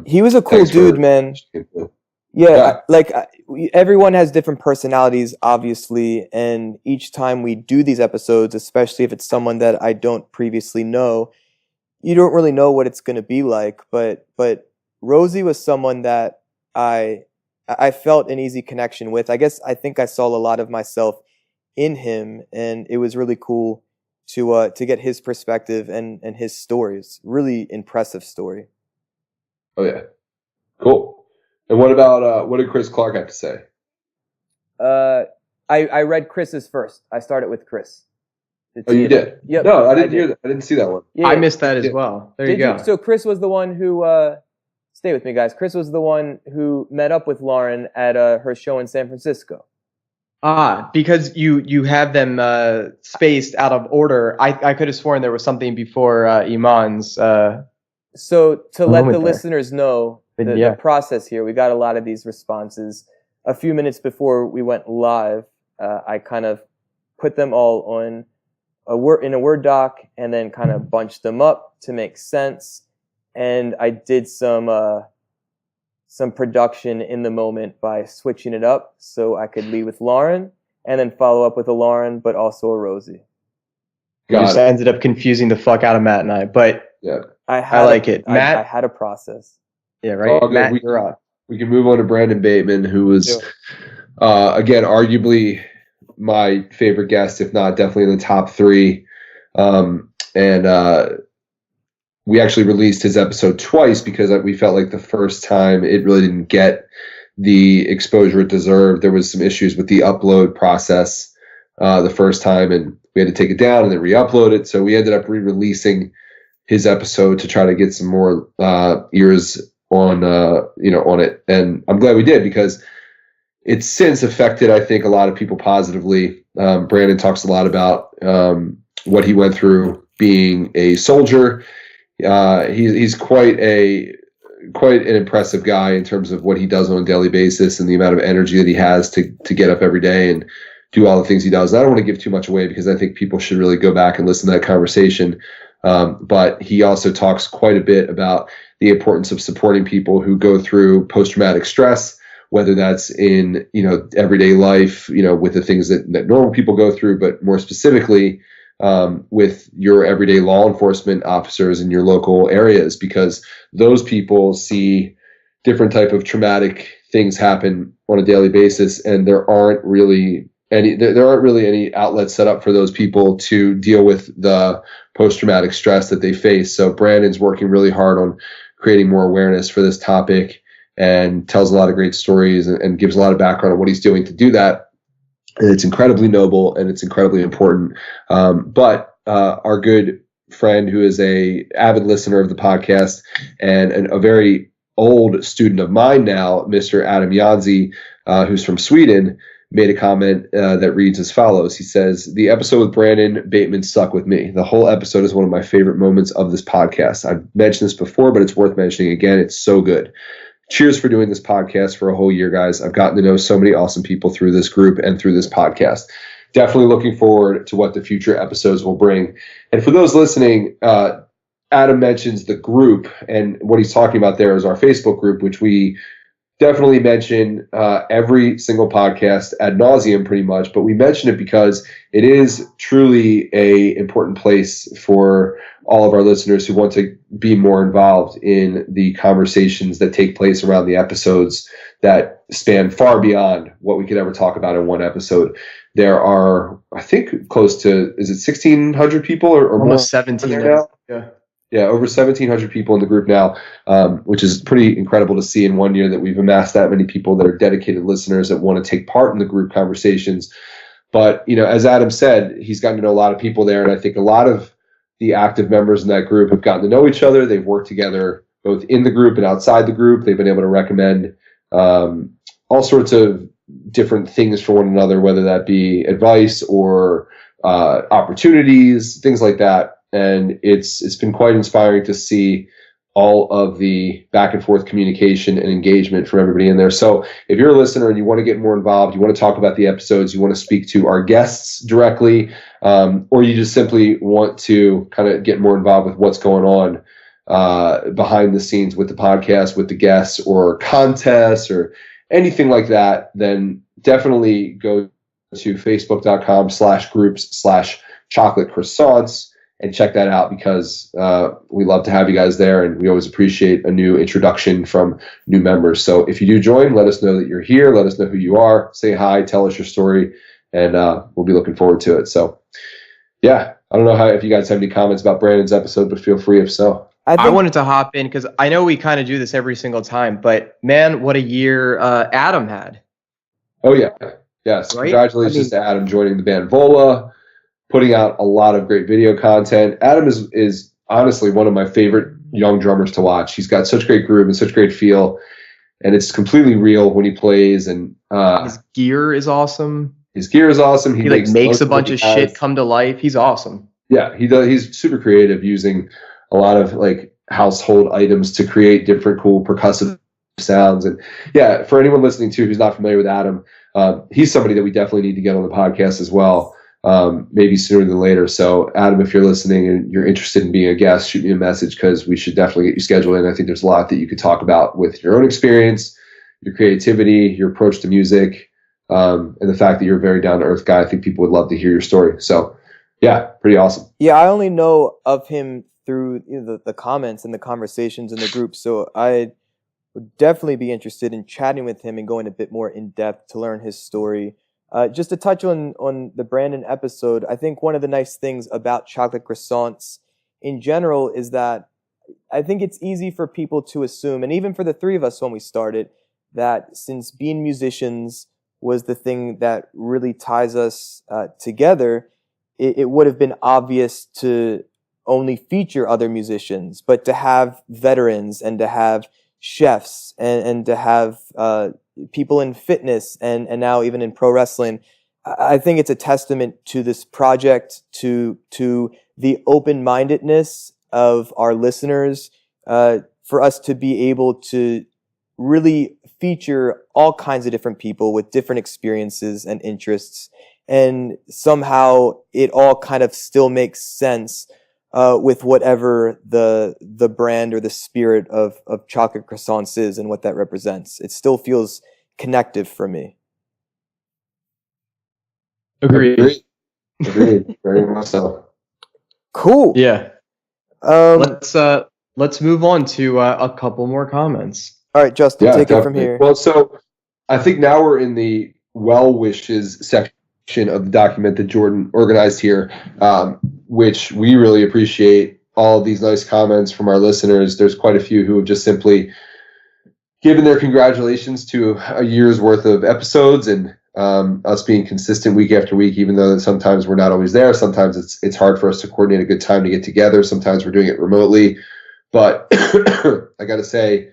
he was a cool dude, man. Yeah, like everyone has different personalities, obviously, and each time we do these episodes, especially if it's someone that I don't previously know, you don't really know what it's going to be like. But Rosie was someone that I I felt an easy connection with. I think I saw a lot of myself in him, and it was really cool to get his perspective and his stories. Really impressive story. Oh yeah, cool. And what about what did Chris Clark have to say? I read Chris's first. I started with Chris. Oh, you did? Yep. No, I didn't hear that. I didn't see that one. Yeah, I missed that as well. There you go. So Chris was the one who stay with me, guys. Chris was the one who met up with Lauren at her show in San Francisco. Because you have them spaced out of order. I could have sworn there was something before Iman's. So to let the listeners know the process here, we got a lot of these responses. A few minutes before we went live, I kind of put them all on in a Word doc and then kind of bunched them up to make sense. And I did some production in the moment by switching it up so I could lead with Lauren and then follow up with a Lauren, but also a Rosie. Just ended up confusing the fuck out of Matt and I, but yeah, I like it. Matt, I had a process. Yeah, right. Matt, we can move on to Brandon Bateman, who was again arguably my favorite guest, if not definitely in the top 3. And we actually released his episode twice because we felt like the first time it really didn't get the exposure it deserved. There was some issues with the upload process the first time, and we had to take it down and then re-upload it. So we ended up re-releasing his episode to try to get some more ears on on it. And I'm glad we did because it's since affected, I think, a lot of people positively. Brandon talks a lot about what he went through being a soldier. He's quite an impressive guy in terms of what he does on a daily basis and the amount of energy that he has to get up every day and do all the things he does. And I don't want to give too much away because I think people should really go back and listen to that conversation. But he also talks quite a bit about the importance of supporting people who go through post-traumatic stress, whether that's in everyday life, with the things that normal people go through, but more specifically with your everyday law enforcement officers in your local areas, because those people see different type of traumatic things happen on a daily basis, and there aren't really any outlets set up for those people to deal with the post-traumatic stress that they face. So Brandon's working really hard on creating more awareness for this topic and tells a lot of great stories and gives a lot of background on what he's doing to do that. And it's incredibly noble and it's incredibly important. But our good friend who is a avid listener of the podcast and a very old student of mine now, Mr. Adam Janzi, who's from Sweden, made a comment that reads as follows. He says, "The episode with Brandon Bateman stuck with me. The whole episode is one of my favorite moments of this podcast. I've mentioned this before, but it's worth mentioning again. It's so good. Cheers for doing this podcast for a whole year, guys. I've gotten to know so many awesome people through this group and through this podcast. Definitely looking forward to what the future episodes will bring." And for those listening, Adam mentions the group, and what he's talking about there is our Facebook group, which we definitely mention every single podcast ad nauseum pretty much, but we mention it because it is truly a important place for all of our listeners who want to be more involved in the conversations that take place around the episodes that span far beyond what we could ever talk about in one episode. There are, I think, close to, is it 1,600 people or almost 1,700 now? Yeah, over 1,700 people in the group now, which is pretty incredible to see in 1 year that we've amassed that many people that are dedicated listeners that want to take part in the group conversations. But, as Adam said, he's gotten to know a lot of people there, and I think a lot of the active members in that group have gotten to know each other. They've worked together both in the group and outside the group. They've been able to recommend all sorts of different things for one another, whether that be advice or opportunities, things like that. And it's been quite inspiring to see all of the back and forth communication and engagement from everybody in there. So if you're a listener and you want to get more involved, you want to talk about the episodes, you want to speak to our guests directly, or you just simply want to kind of get more involved with what's going on behind the scenes with the podcast, with the guests, or contests, or anything like that, then definitely go to facebook.com/groups/chocolate croissants and check that out because we love to have you guys there, and we always appreciate a new introduction from new members. So if you do join, let us know that you're here. Let us know who you are. Say hi. Tell us your story, and we'll be looking forward to it. So, yeah, I don't know if you guys have any comments about Brandon's episode, but feel free if so. I wanted to hop in because I know we kind of do this every single time, but man, what a year Adam had. Oh, yeah. Yes. Right? Congratulations to Adam joining the band Vola, putting out a lot of great video content. Adam is honestly one of my favorite young drummers to watch. He's got such great groove and such great feel, and it's completely real when he plays. And his gear is awesome. His gear is awesome. He makes a bunch of shit come to life. He's awesome. Yeah, he does. He's super creative, using a lot of like household items to create different cool percussive sounds. And yeah, for anyone listening to who's not familiar with Adam, he's somebody that we definitely need to get on the podcast as well, maybe sooner than later. So Adam, if you're listening and you're interested in being a guest, shoot me a message because we should definitely get you scheduled in. I think there's a lot that you could talk about with your own experience, your creativity, your approach to music, and the fact that you're a very down-to-earth guy. I think people would love to hear your story. So yeah, pretty awesome. Yeah, I only know of him through the comments and the conversations in the group. So I would definitely be interested in chatting with him and going a bit more in depth to learn his story. Just to touch on the Brandon episode, I think one of the nice things about Chocolate Croissants in general is that I think it's easy for people to assume, and even for the three of us when we started, that since being musicians was the thing that really ties us together, it would have been obvious to only feature other musicians, but to have veterans and to have chefs and to have people in fitness and now even in pro wrestling. I think it's a testament to this project, to the open-mindedness of our listeners, for us to be able to really feature all kinds of different people with different experiences and interests. And somehow it all kind of still makes sense with whatever the brand or the spirit of Chocolate Croissants is and what that represents. It still feels connective for me. Agreed. Very much so. Cool. Yeah. Let's move on to a couple more comments. All right, Justin, take it from here. Well, so I think now we're in the well wishes section of the document that Jordan organized here, which we really appreciate all of these nice comments from our listeners. There's quite a few who have just simply given their congratulations to a year's worth of episodes and us being consistent week after week, even though sometimes we're not always there. Sometimes it's hard for us to coordinate a good time to get together. Sometimes we're doing it remotely. But I got to say,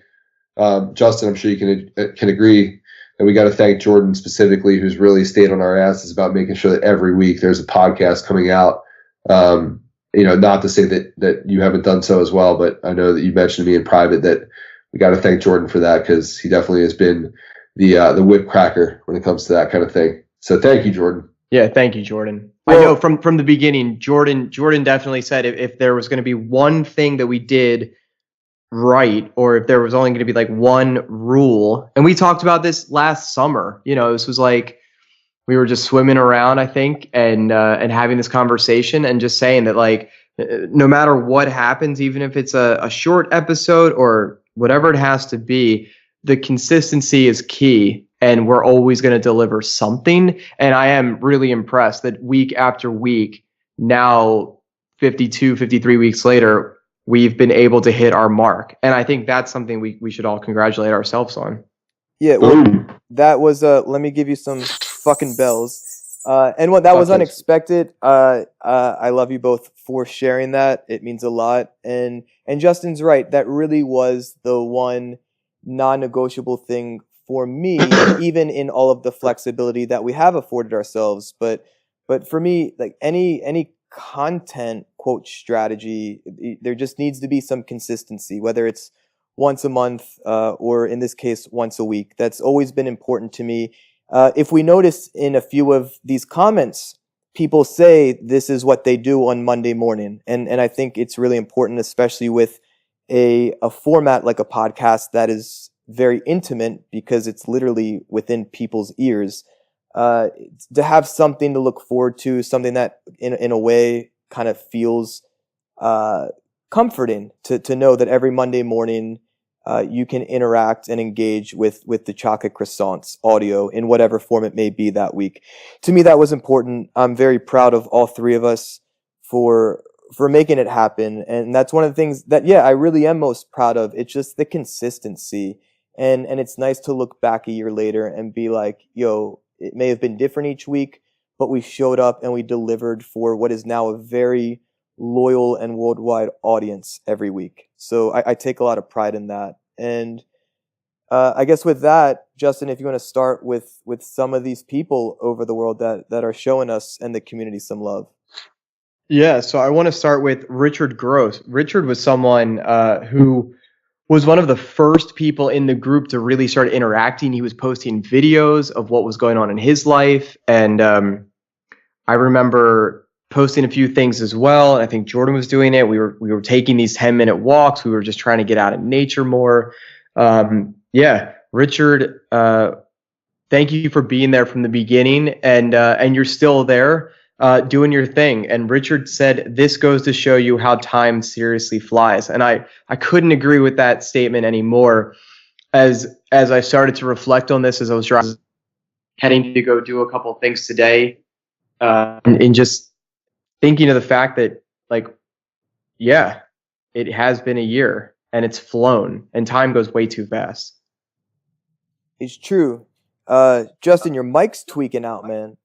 Justin, I'm sure you can agree that we got to thank Jordan specifically, who's really stayed on our asses about making sure that every week there's a podcast coming out. Not to say that you haven't done so as well, but I know that you mentioned to me in private that we got to thank Jordan for that because he definitely has been the whip cracker when it comes to that kind of thing. So thank you, Jordan. Yeah, thank you, Jordan. Well, I know from the beginning, Jordan definitely said if there was going to be one thing that we did right, or if there was only going to be like one rule, and we talked about this last summer, this was like we were just swimming around, I think, and having this conversation and just saying that like no matter what happens, even if it's a short episode or whatever it has to be, the consistency is key, and we're always going to deliver something. And I am really impressed that week after week, now 52, 53 weeks later, we've been able to hit our mark. And I think that's something we should all congratulate ourselves on. Yeah, well, that was, let me give you some fucking bells. And what that was unexpected. I love you both for sharing that. It means a lot. And Justin's right. That really was the one non-negotiable thing for me, even in all of the flexibility that we have afforded ourselves. But for me, like any content quote strategy, there just needs to be some consistency, whether it's once a month or in this case once a week. That's always been important to me. If we notice in a few of these comments, people say this is what they do on Monday morning, and I think it's really important, especially with a format like a podcast that is very intimate because it's literally within people's ears. To have something to look forward to, something that in a way kind of feels comforting to know that every Monday morning you can interact and engage with the Chocolate Croissants audio in whatever form it may be that week. To me, that was important. I'm very proud of all three of us for making it happen. And that's one of the things that, I really am most proud of. It's just the consistency. And it's nice to look back a year later and be like, yo, it may have been different each week, but we showed up and we delivered for what is now a very loyal and worldwide audience every week. So I take a lot of pride in that. And I guess with that, Justin, if you want to start with some of these people over the world that are showing us and the community some love. Yeah, so I want to start with Richard Gross. Richard was someone who was one of the first people in the group to really start interacting. He was posting videos of what was going on in his life. And I remember posting a few things as well. And I think Jordan was doing it. We were taking these 10-minute walks. We were just trying to get out in nature more. Richard, thank you for being there from the beginning. And you're still there doing your thing. And Richard said, this goes to show you how time seriously flies. And I couldn't agree with that statement anymore. As I started to reflect on this, as I was heading to go do a couple of things today, and just thinking of the fact that, it has been a year and it's flown and time goes way too fast. It's true. Justin, your mic's tweaking out, man.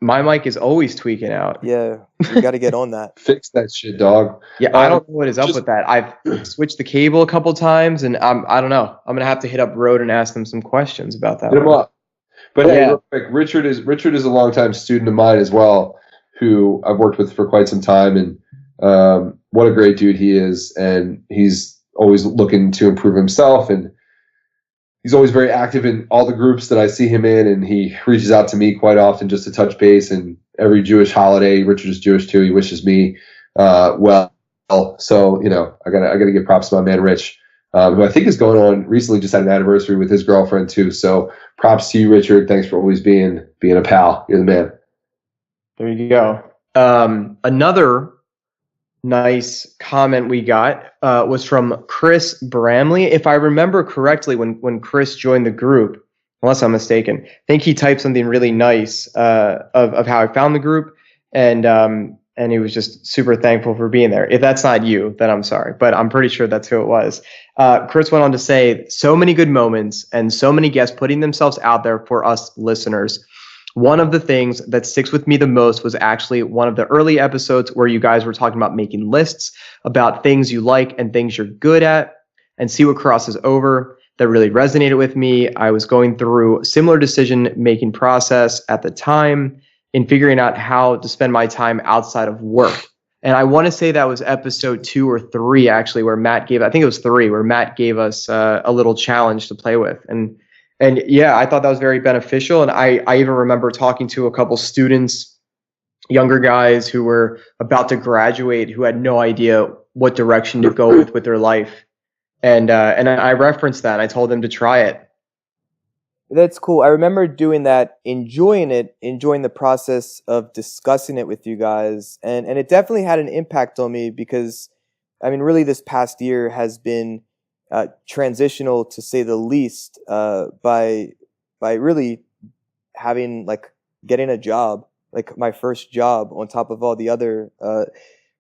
My mic is always tweaking out. Yeah, you got to get on that. Fix that shit, dog. Yeah, I don't know what is up with that. I've switched the cable a couple times, and I don't know. I'm gonna have to hit up Rode and ask them some questions about that. Hit him up. But hey, real quick, Richard is a longtime student of mine as well, who I've worked with for quite some time, and what a great dude he is, and he's always looking to improve himself, and he's always very active in all the groups that I see him in, and he reaches out to me quite often just to touch base. And every Jewish holiday, Richard is Jewish too. He wishes me well. So I gotta give props to my man Rich, who I think is going on recently. Just had an anniversary with his girlfriend too. So props to you, Richard. Thanks for always being a pal. You're the man. There you go. Another nice comment we got was from Chris Bramley. If I remember correctly, when Chris joined the group, unless I'm mistaken, I think he typed something really nice of how I found the group, and he was just super thankful for being there. If that's not you, then I'm sorry, but I'm pretty sure that's who it was. Chris went on to say, so many good moments and so many guests putting themselves out there for us listeners. One of the things that sticks with me the most was actually one of the early episodes where you guys were talking about making lists about things you like and things you're good at and see what crosses over. That really resonated with me. I was going through a similar decision-making process at the time in figuring out how to spend my time outside of work. And I want to say that was episode 2 or 3, actually, where Matt gave, I think it was 3, where Matt gave us a little challenge to play with. And yeah, I thought that was very beneficial. And I even remember talking to a couple students, younger guys who were about to graduate, who had no idea what direction to go with their life. And I referenced that. I told them to try it. That's cool. I remember doing that, enjoying the process of discussing it with you guys. And it definitely had an impact on me because, really this past year has been transitional, to say the least, by really having getting a job, my first job on top of all the other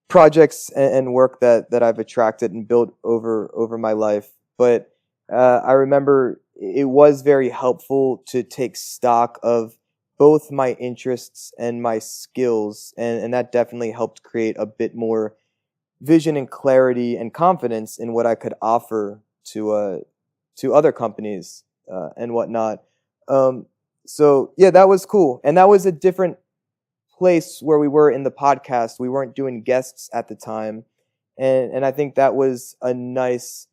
projects and work that I've attracted and built over my life. But I remember it was very helpful to take stock of both my interests and my skills, and that definitely helped create a bit more vision and clarity and confidence in what I could offer to other companies and whatnot. So yeah, that was cool. And that was a different place where we were in the podcast. We weren't doing guests at the time. And I think that was a nice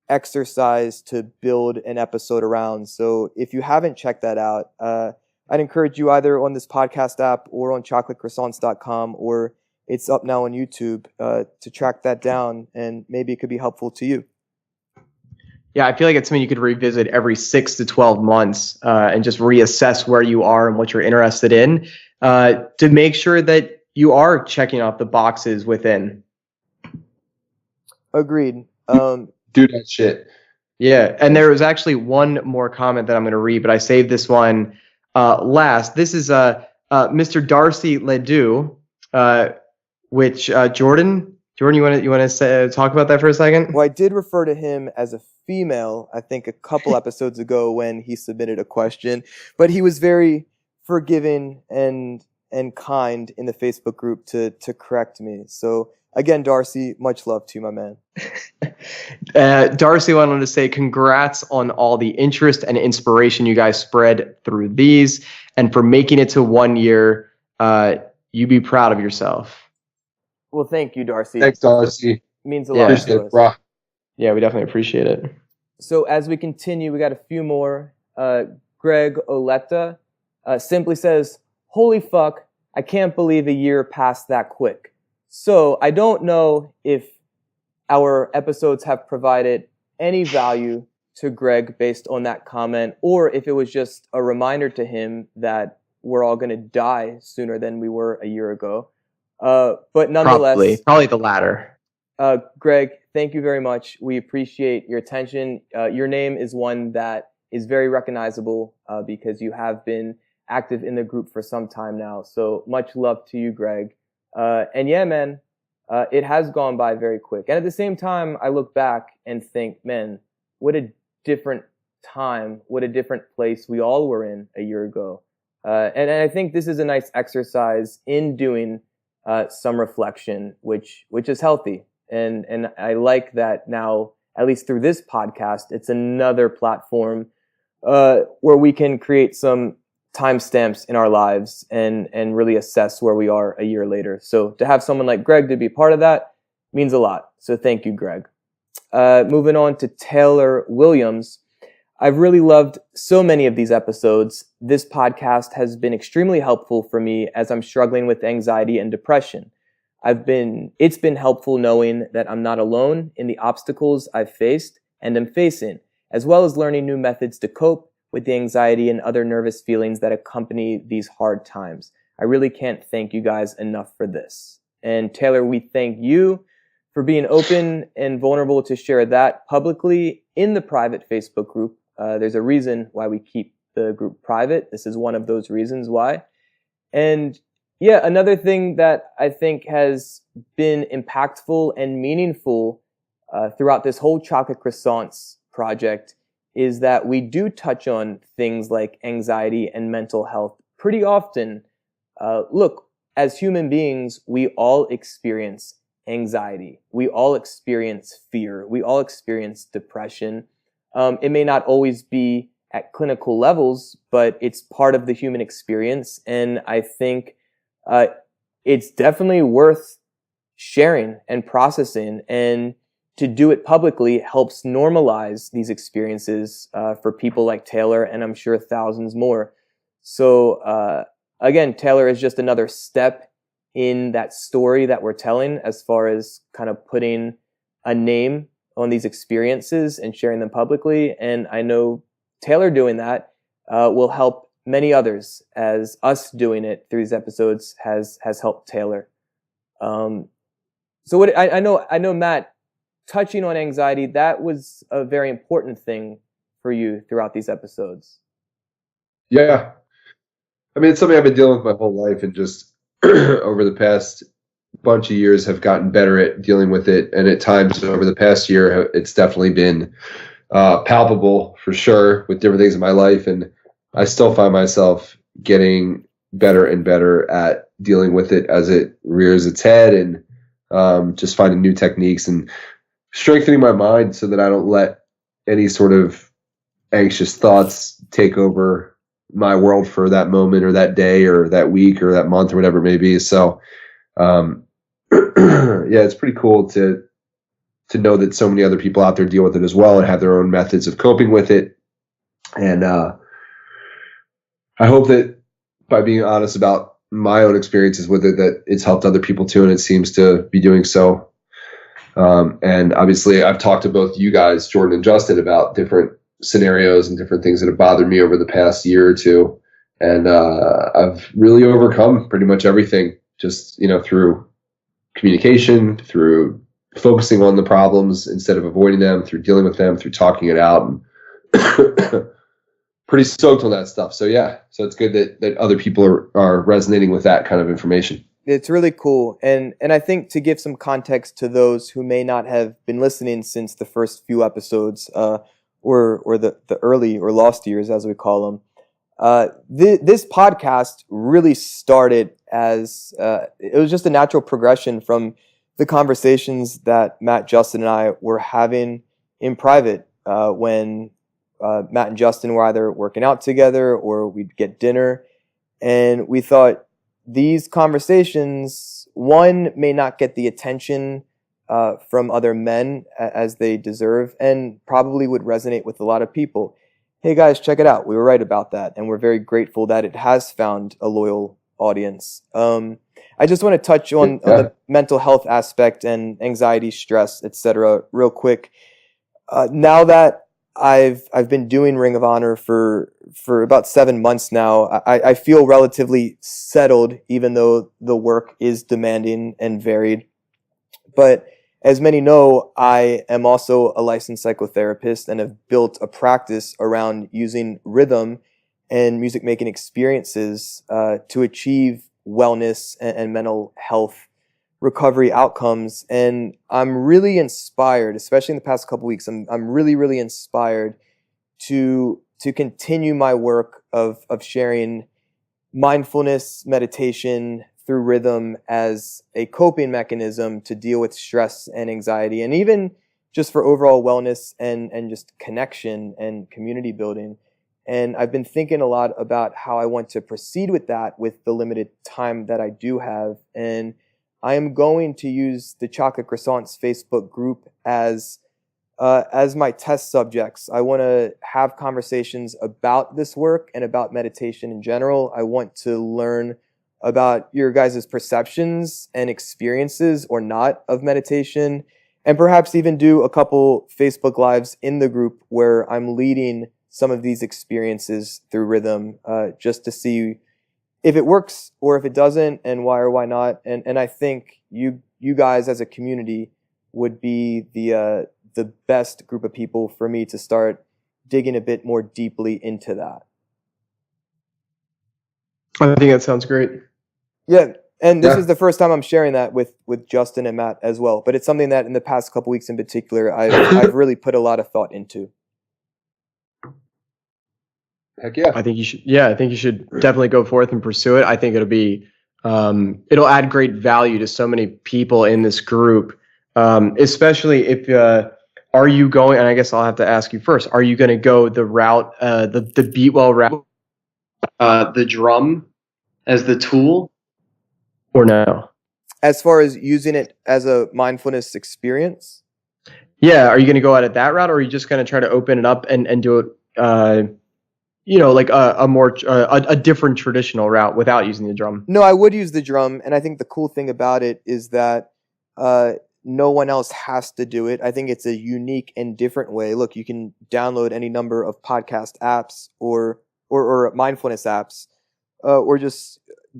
exercise to build an episode around. So if you haven't checked that out, I'd encourage you either on this podcast app or on chocolatecroissants.com, or it's up now on YouTube, to track that down, and maybe it could be helpful to you. Yeah, I feel like it's something you could revisit every 6 to 12 months and just reassess where you are and what you're interested in to make sure that you are checking off the boxes within. Agreed. Do that shit. Yeah, and there was actually one more comment that I'm going to read, but I saved this one last. This is Mr. Darcy Ledoux, which Jordan, you want to talk about that for a second? Well, I did refer to him as a female, I think, a couple episodes ago when he submitted a question, but he was very forgiving and kind in the Facebook group to correct me. So again, Darcy, much love to you, my man. Darcy wanted to say congrats on all the interest and inspiration you guys spread through these, and for making it to 1 year. You be proud of yourself. Well, thank you, Darcy. Thanks, Darcy. It means a lot to us. Yeah, we definitely appreciate it. So as we continue, we got a few more. Greg Oletta simply says, "Holy fuck, I can't believe a year passed that quick." So I don't know if our episodes have provided any value to Greg based on that comment, or if it was just a reminder to him that we're all going to die sooner than we were a year ago. But nonetheless, probably the latter. Greg, thank you very much. We appreciate your attention. Your name is one that is very recognizable because you have been active in the group for some time now. So much love to you, Greg. And yeah, man, it has gone by very quick. And at the same time, I look back and think, man, what a different time, what a different place we all were in a year ago. And I think this is a nice exercise in doing some reflection, which is healthy. And I like that now, at least through this podcast, it's another platform where we can create some timestamps in our lives and really assess where we are a year later. So to have someone like Greg to be part of that means a lot. So thank you, Greg. Moving on to Taylor Williams. I've really loved so many of these episodes. This podcast has been extremely helpful for me as I'm struggling with anxiety and depression. It's been helpful knowing that I'm not alone in the obstacles I've faced and am facing, as well as learning new methods to cope with the anxiety and other nervous feelings that accompany these hard times. I really can't thank you guys enough for this. And Taylor, we thank you for being open and vulnerable to share that publicly in the private Facebook group. There's a reason why we keep the group private. This is one of those reasons why. And yeah, another thing that I think has been impactful and meaningful throughout this whole Chocolate Croissants project is that we do touch on things like anxiety and mental health pretty often. Look, as human beings, we all experience anxiety. We all experience fear. We all experience depression. It may not always be at clinical levels, but it's part of the human experience. And I think it's definitely worth sharing and processing, and to do it publicly helps normalize these experiences for people like Taylor, and I'm sure thousands more. So again, Taylor is just another step in that story that we're telling as far as kind of putting a name on these experiences and sharing them publicly. And I know Taylor doing that will help many others, as us doing it through these episodes has helped Taylor. So what I know, Matt, touching on anxiety, that was a very important thing for you throughout these episodes. Yeah. I mean, it's something I've been dealing with my whole life, and just over the past bunch of years have gotten better at dealing with it. And at times over the past year, it's definitely been palpable for sure with different things in my life. And I still find myself getting better and better at dealing with it as it rears its head, and just finding new techniques and strengthening my mind so that I don't let any sort of anxious thoughts take over my world for that moment or that day or that week or that month or whatever it may be. So, yeah, it's pretty cool to know that so many other people out there deal with it as well and have their own methods of coping with it. And I hope that by being honest about my own experiences with it, that it's helped other people too, and it seems to be doing so. And obviously I've talked to both you guys, Jordan and Justin, about different scenarios and different things that have bothered me over the past year or two. And I've really overcome pretty much everything, just, through communication, through focusing on the problems instead of avoiding them, through dealing with them, through talking it out. And pretty stoked on that stuff. So yeah, so it's good that other people are resonating with that kind of information. It's really cool. And I think to give some context to those who may not have been listening since the first few episodes, or the early or lost years, as we call them, this podcast really started as it was just a natural progression from the conversations that Matt, Justin, and I were having in private when Matt and Justin were either working out together or we'd get dinner. And we thought these conversations, one, may not get the attention from other men as they deserve, and probably would resonate with a lot of people. Hey guys, check it out. We were right about that. And we're very grateful that it has found a loyal audience. I just want to touch on the mental health aspect and anxiety, stress, etc. real quick. Now that I've been doing Ring of Honor for about 7 months now, I feel relatively settled, even though the work is demanding and varied. But as many know, I am also a licensed psychotherapist and have built a practice around using rhythm and music making experiences to achieve wellness and mental health recovery outcomes. And I'm really inspired, especially in the past couple weeks, I'm really, really inspired to continue my work of sharing mindfulness meditation through rhythm as a coping mechanism to deal with stress and anxiety, and even just for overall wellness and just connection and community building. And I've been thinking a lot about how I want to proceed with that with the limited time that I do have. And I am going to use the Chocolate Croissants Facebook group as my test subjects. I want to have conversations about this work and about meditation in general. I want to learn about your guys' perceptions and experiences or not of meditation, and perhaps even do a couple Facebook Lives in the group where I'm leading some of these experiences through rhythm, just to see if it works or if it doesn't, and why or why not. And I think you guys as a community would be the best group of people for me to start digging a bit more deeply into that. I think that sounds great. Yeah, and this is the first time I'm sharing that with Justin and Matt as well. But it's something that in the past couple weeks in particular, I've really put a lot of thought into. Heck yeah. I think you should. Yeah, I think you should definitely go forth and pursue it. I think it'll be, it'll add great value to so many people in this group, especially if, are you going, and I guess I'll have to ask you first, are you going to go the route, the Beatwell route, the drum as the tool, or no? As far as using it as a mindfulness experience? Yeah, are you going to go out at that route, or are you just going to try to open it up and do it, like a more a different traditional route without using the drum? No, I would use the drum, and I think the cool thing about it is that no one else has to do it. I think it's a unique and different way. Look, you can download any number of podcast apps or mindfulness apps, or just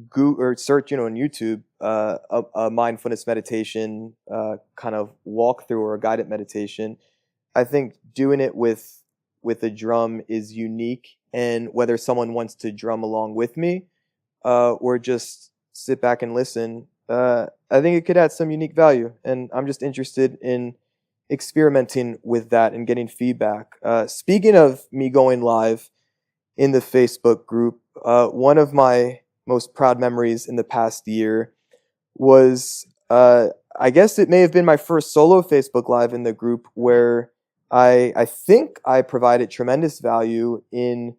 Google or search, on YouTube, a mindfulness meditation kind of walkthrough or a guided meditation. I think doing it with a drum is unique, and whether someone wants to drum along with me or just sit back and listen, I think it could add some unique value, and I'm just interested in experimenting with that and getting feedback. Speaking of me going live in the Facebook group, one of my most proud memories in the past year was, I guess it may have been my first solo Facebook Live in the group, where I think I provided tremendous value in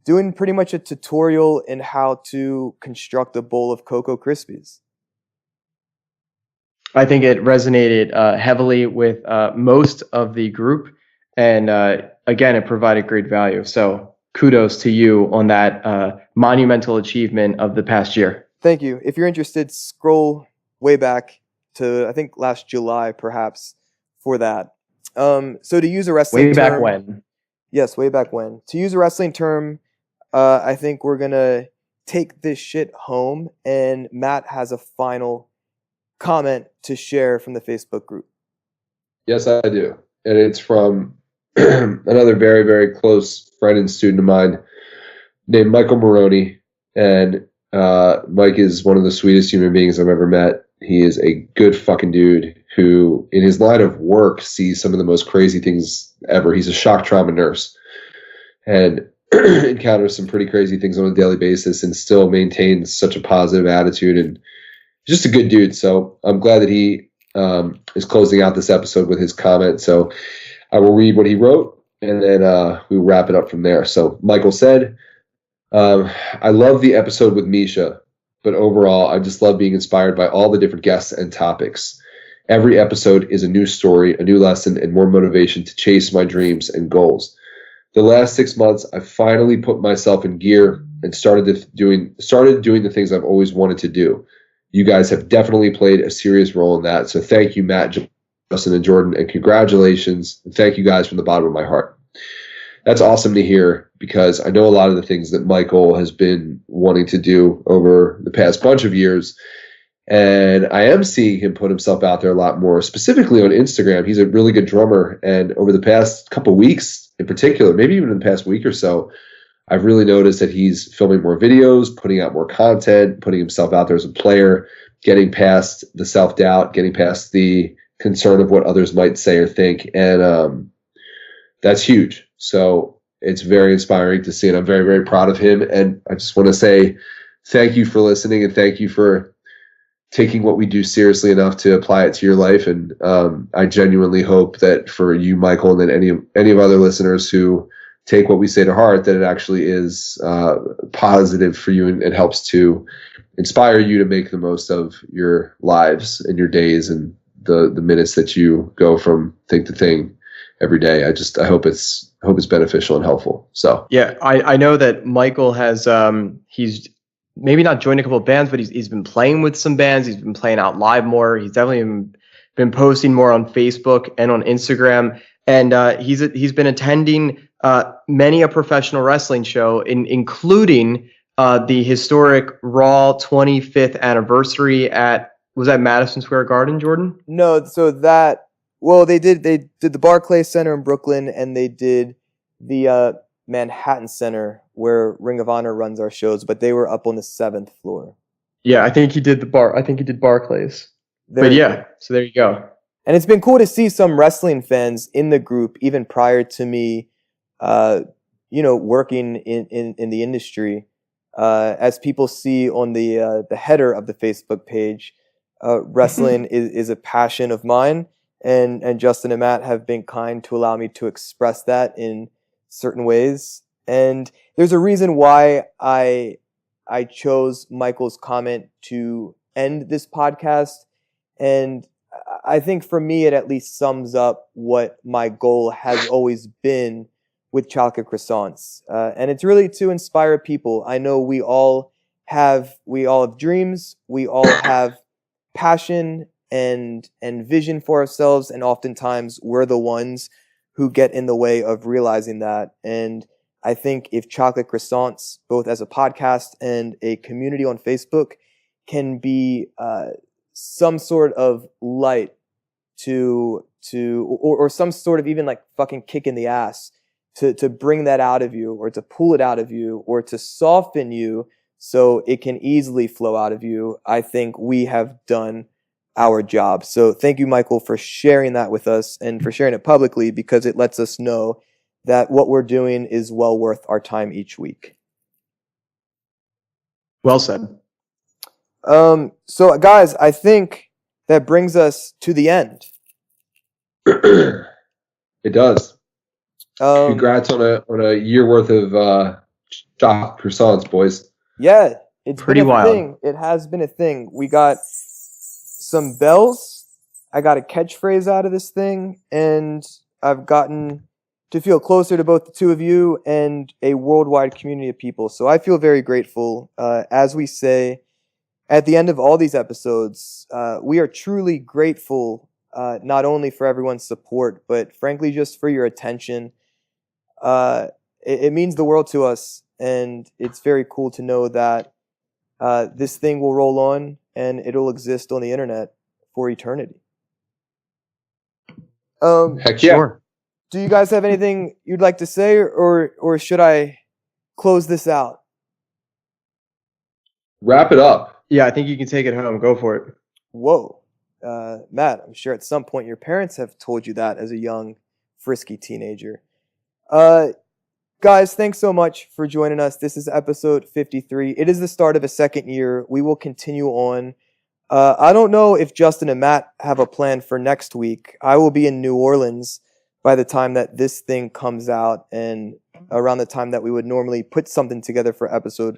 doing pretty much a tutorial in how to construct a bowl of Cocoa Krispies. I think it resonated heavily with most of the group, and again, it provided great value. So kudos to you on that monumental achievement of the past year. Thank you. If you're interested, scroll way back to, I think, last July, perhaps, for that. So to use a wrestling way term, back when. Yes, way back when. To use a wrestling term, I think we're going to take this shit home, and Matt has a final comment to share from the Facebook group. Yes, I do. And it's from another very, very close friend and student of mine named Michael Maroney. And Mike is one of the sweetest human beings I've ever met. He is a good fucking dude who, in his line of work, sees some of the most crazy things ever. He's a shock trauma nurse and encounters some pretty crazy things on a daily basis and still maintains such a positive attitude. And just a good dude. So I'm glad that he is closing out this episode with his comment. So I will read what he wrote, and then we'll wrap it up from there. So Michael said, I love the episode with Misha, but overall, I just love being inspired by all the different guests and topics. Every episode is a new story, a new lesson, and more motivation to chase my dreams and goals. The last 6 months, I finally put myself in gear and started doing the things I've always wanted to do. You guys have definitely played a serious role in that. So thank you, Matt, Justin, and Jordan, and congratulations. And thank you guys from the bottom of my heart. That's awesome to hear because I know a lot of the things that Michael has been wanting to do over the past bunch of years. And I am seeing him put himself out there a lot more, specifically on Instagram. He's a really good drummer. And over the past couple weeks in particular, maybe even in the past week or so, I've really noticed that he's filming more videos, putting out more content, putting himself out there as a player, getting past the self-doubt, getting past the concern of what others might say or think. And that's huge. So it's very inspiring to see, and I'm very, very proud of him. And I just want to say thank you for listening, and thank you for taking what we do seriously enough to apply it to your life. And I genuinely hope that for you, Michael, and then any of other listeners who take what we say to heart, that it actually is positive for you and helps to inspire you to make the most of your lives and your days and the minutes that you go from thing to thing every day. I hope it's beneficial and helpful. So yeah, I know that Michael has he's maybe not joined a couple of bands, but he's been playing with some bands. He's been playing out live more. He's definitely been posting more on Facebook and on Instagram, and he's been attending many a professional wrestling show, including the historic Raw 25th anniversary was that Madison Square Garden, Jordan? No, so they did the Barclays Center in Brooklyn, and they did the Manhattan Center where Ring of Honor runs our shows, but they were up on the 7th floor. Yeah, I think he did Barclays. But yeah, so there you go. And it's been cool to see some wrestling fans in the group, even prior to me, working in the industry. As people see on the header of the Facebook page, wrestling is a passion of mine, and Justin and Matt have been kind to allow me to express that in certain ways. And there's a reason why I chose Michael's comment to end this podcast, and I think for me it at least sums up what my goal has always been with Chocolate Croissants, and it's really to inspire people. I know we all have dreams, we all have passion and vision for ourselves, and oftentimes we're the ones who get in the way of realizing that. And I think if Chocolate Croissants, both as a podcast and a community on Facebook, can be some sort of light or some sort of even like fucking kick in the ass to bring that out of you, or to pull it out of you, or to soften you so it can easily flow out of you, I think we have done our job. So thank you, Michael, for sharing that with us and for sharing it publicly, because it lets us know that what we're doing is well worth our time each week. Well said. So guys, I think that brings us to the end. it does. Congrats on a year worth of chocolate croissants, boys. Yeah, it's pretty been a wild. thing. It has been a thing. We got some bells. I got a catchphrase out of this thing, and I've gotten to feel closer to both the two of you and a worldwide community of people. So I feel very grateful. As we say at the end of all these episodes, we are truly grateful, not only for everyone's support, but frankly just for your attention. It means the world to us, and it's very cool to know that this thing will roll on and it'll exist on the internet for eternity. Heck yeah. Sure. Do you guys have anything you'd like to say, or should I close this out? Wrap it up. Yeah, I think you can take it home. Go for it. Whoa. Matt, I'm sure at some point your parents have told you that as a young, frisky teenager. Guys, thanks so much for joining us. This is episode 53. It is the start of a second year. We will continue on. I don't know if Justin and Matt have a plan for next week. I will be in New Orleans by the time that this thing comes out and around the time that we would normally put something together for episode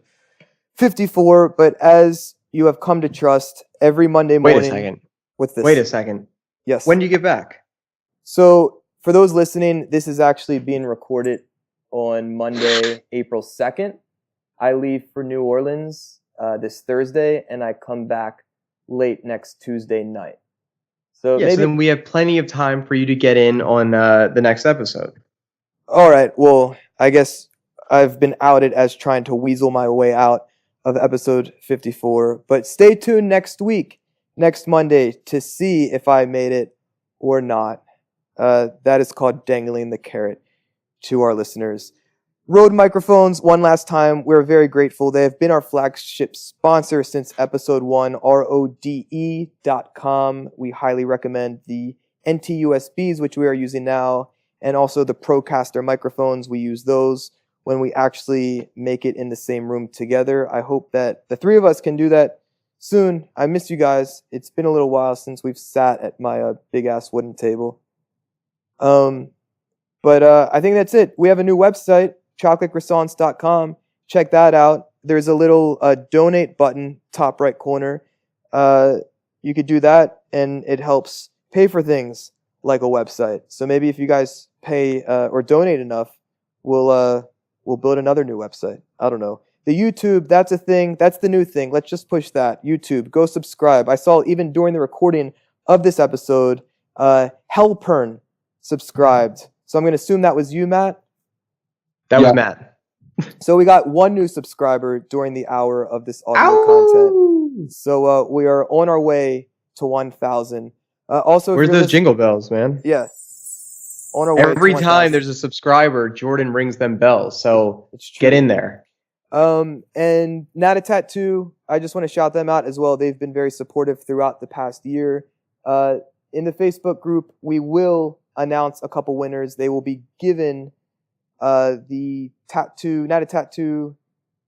54. But as you have come to trust, every Monday morning... Wait a second. What's this? Wait a second. Yes. When do you get back? So, for those listening, this is actually being recorded on Monday, April 2nd. I leave for New Orleans this Thursday, and I come back late next Tuesday night. So Yeah, so then we have plenty of time for you to get in on the next episode. All right. Well, I guess I've been outed as trying to weasel my way out of episode 54. But stay tuned next week, next Monday, to see if I made it or not. That is called dangling the carrot to our listeners. Rode Microphones, one last time, we're very grateful. They have been our flagship sponsor since episode 1, rode.com. We highly recommend the NT-USBs, which we are using now, and also the Procaster microphones. We use those when we actually make it in the same room together. I hope that the three of us can do that soon. I miss you guys. It's been a little while since we've sat at my big-ass wooden table. But I think that's it. We have a new website, chocolatecroissants.com. Check that out. There's a little donate button, top right corner. You could do that, and it helps pay for things like a website. So maybe if you guys pay or donate enough, we'll build another new website. I don't know. The YouTube, that's a thing. That's the new thing. Let's just push that. YouTube, go subscribe. I saw even during the recording of this episode, Hellpern subscribed. So I'm going to assume that was you, Matt? That was Matt. So we got one new subscriber during the hour of this audio content. So we are on our way to 1,000. Also, where's those jingle bells, man? Yeah. On our way Every to time there's a subscriber, Jordan rings them bells. So get in there. And Not a Tattoo, I just want to shout them out as well. They've been very supportive throughout the past year. In the Facebook group, we will announce a couple winners. They will be given the tattoo, Not a Tattoo,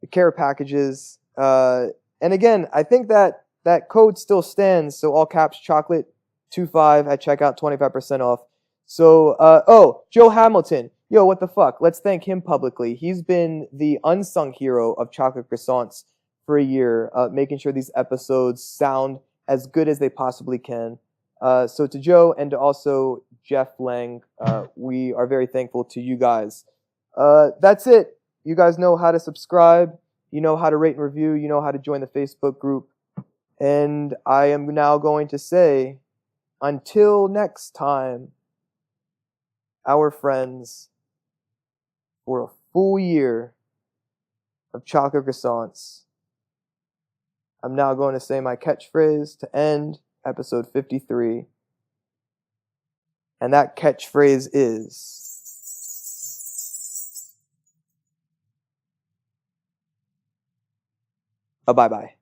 the care packages. And again, I think that code still stands. So all caps chocolate25 at checkout, 25% off. So, Joe Hamilton. Yo, what the fuck? Let's thank him publicly. He's been the unsung hero of Chocolate Croissants for a year, making sure these episodes sound as good as they possibly can. So to Joe and to also Jeff Lang, we are very thankful to you guys. That's it. You guys know how to subscribe. You know how to rate and review. You know how to join the Facebook group. And I am now going to say, until next time, our friends, for a full year of Chocolate Croissants, I'm now going to say my catchphrase to end episode 53. And that catchphrase is... a bye-bye.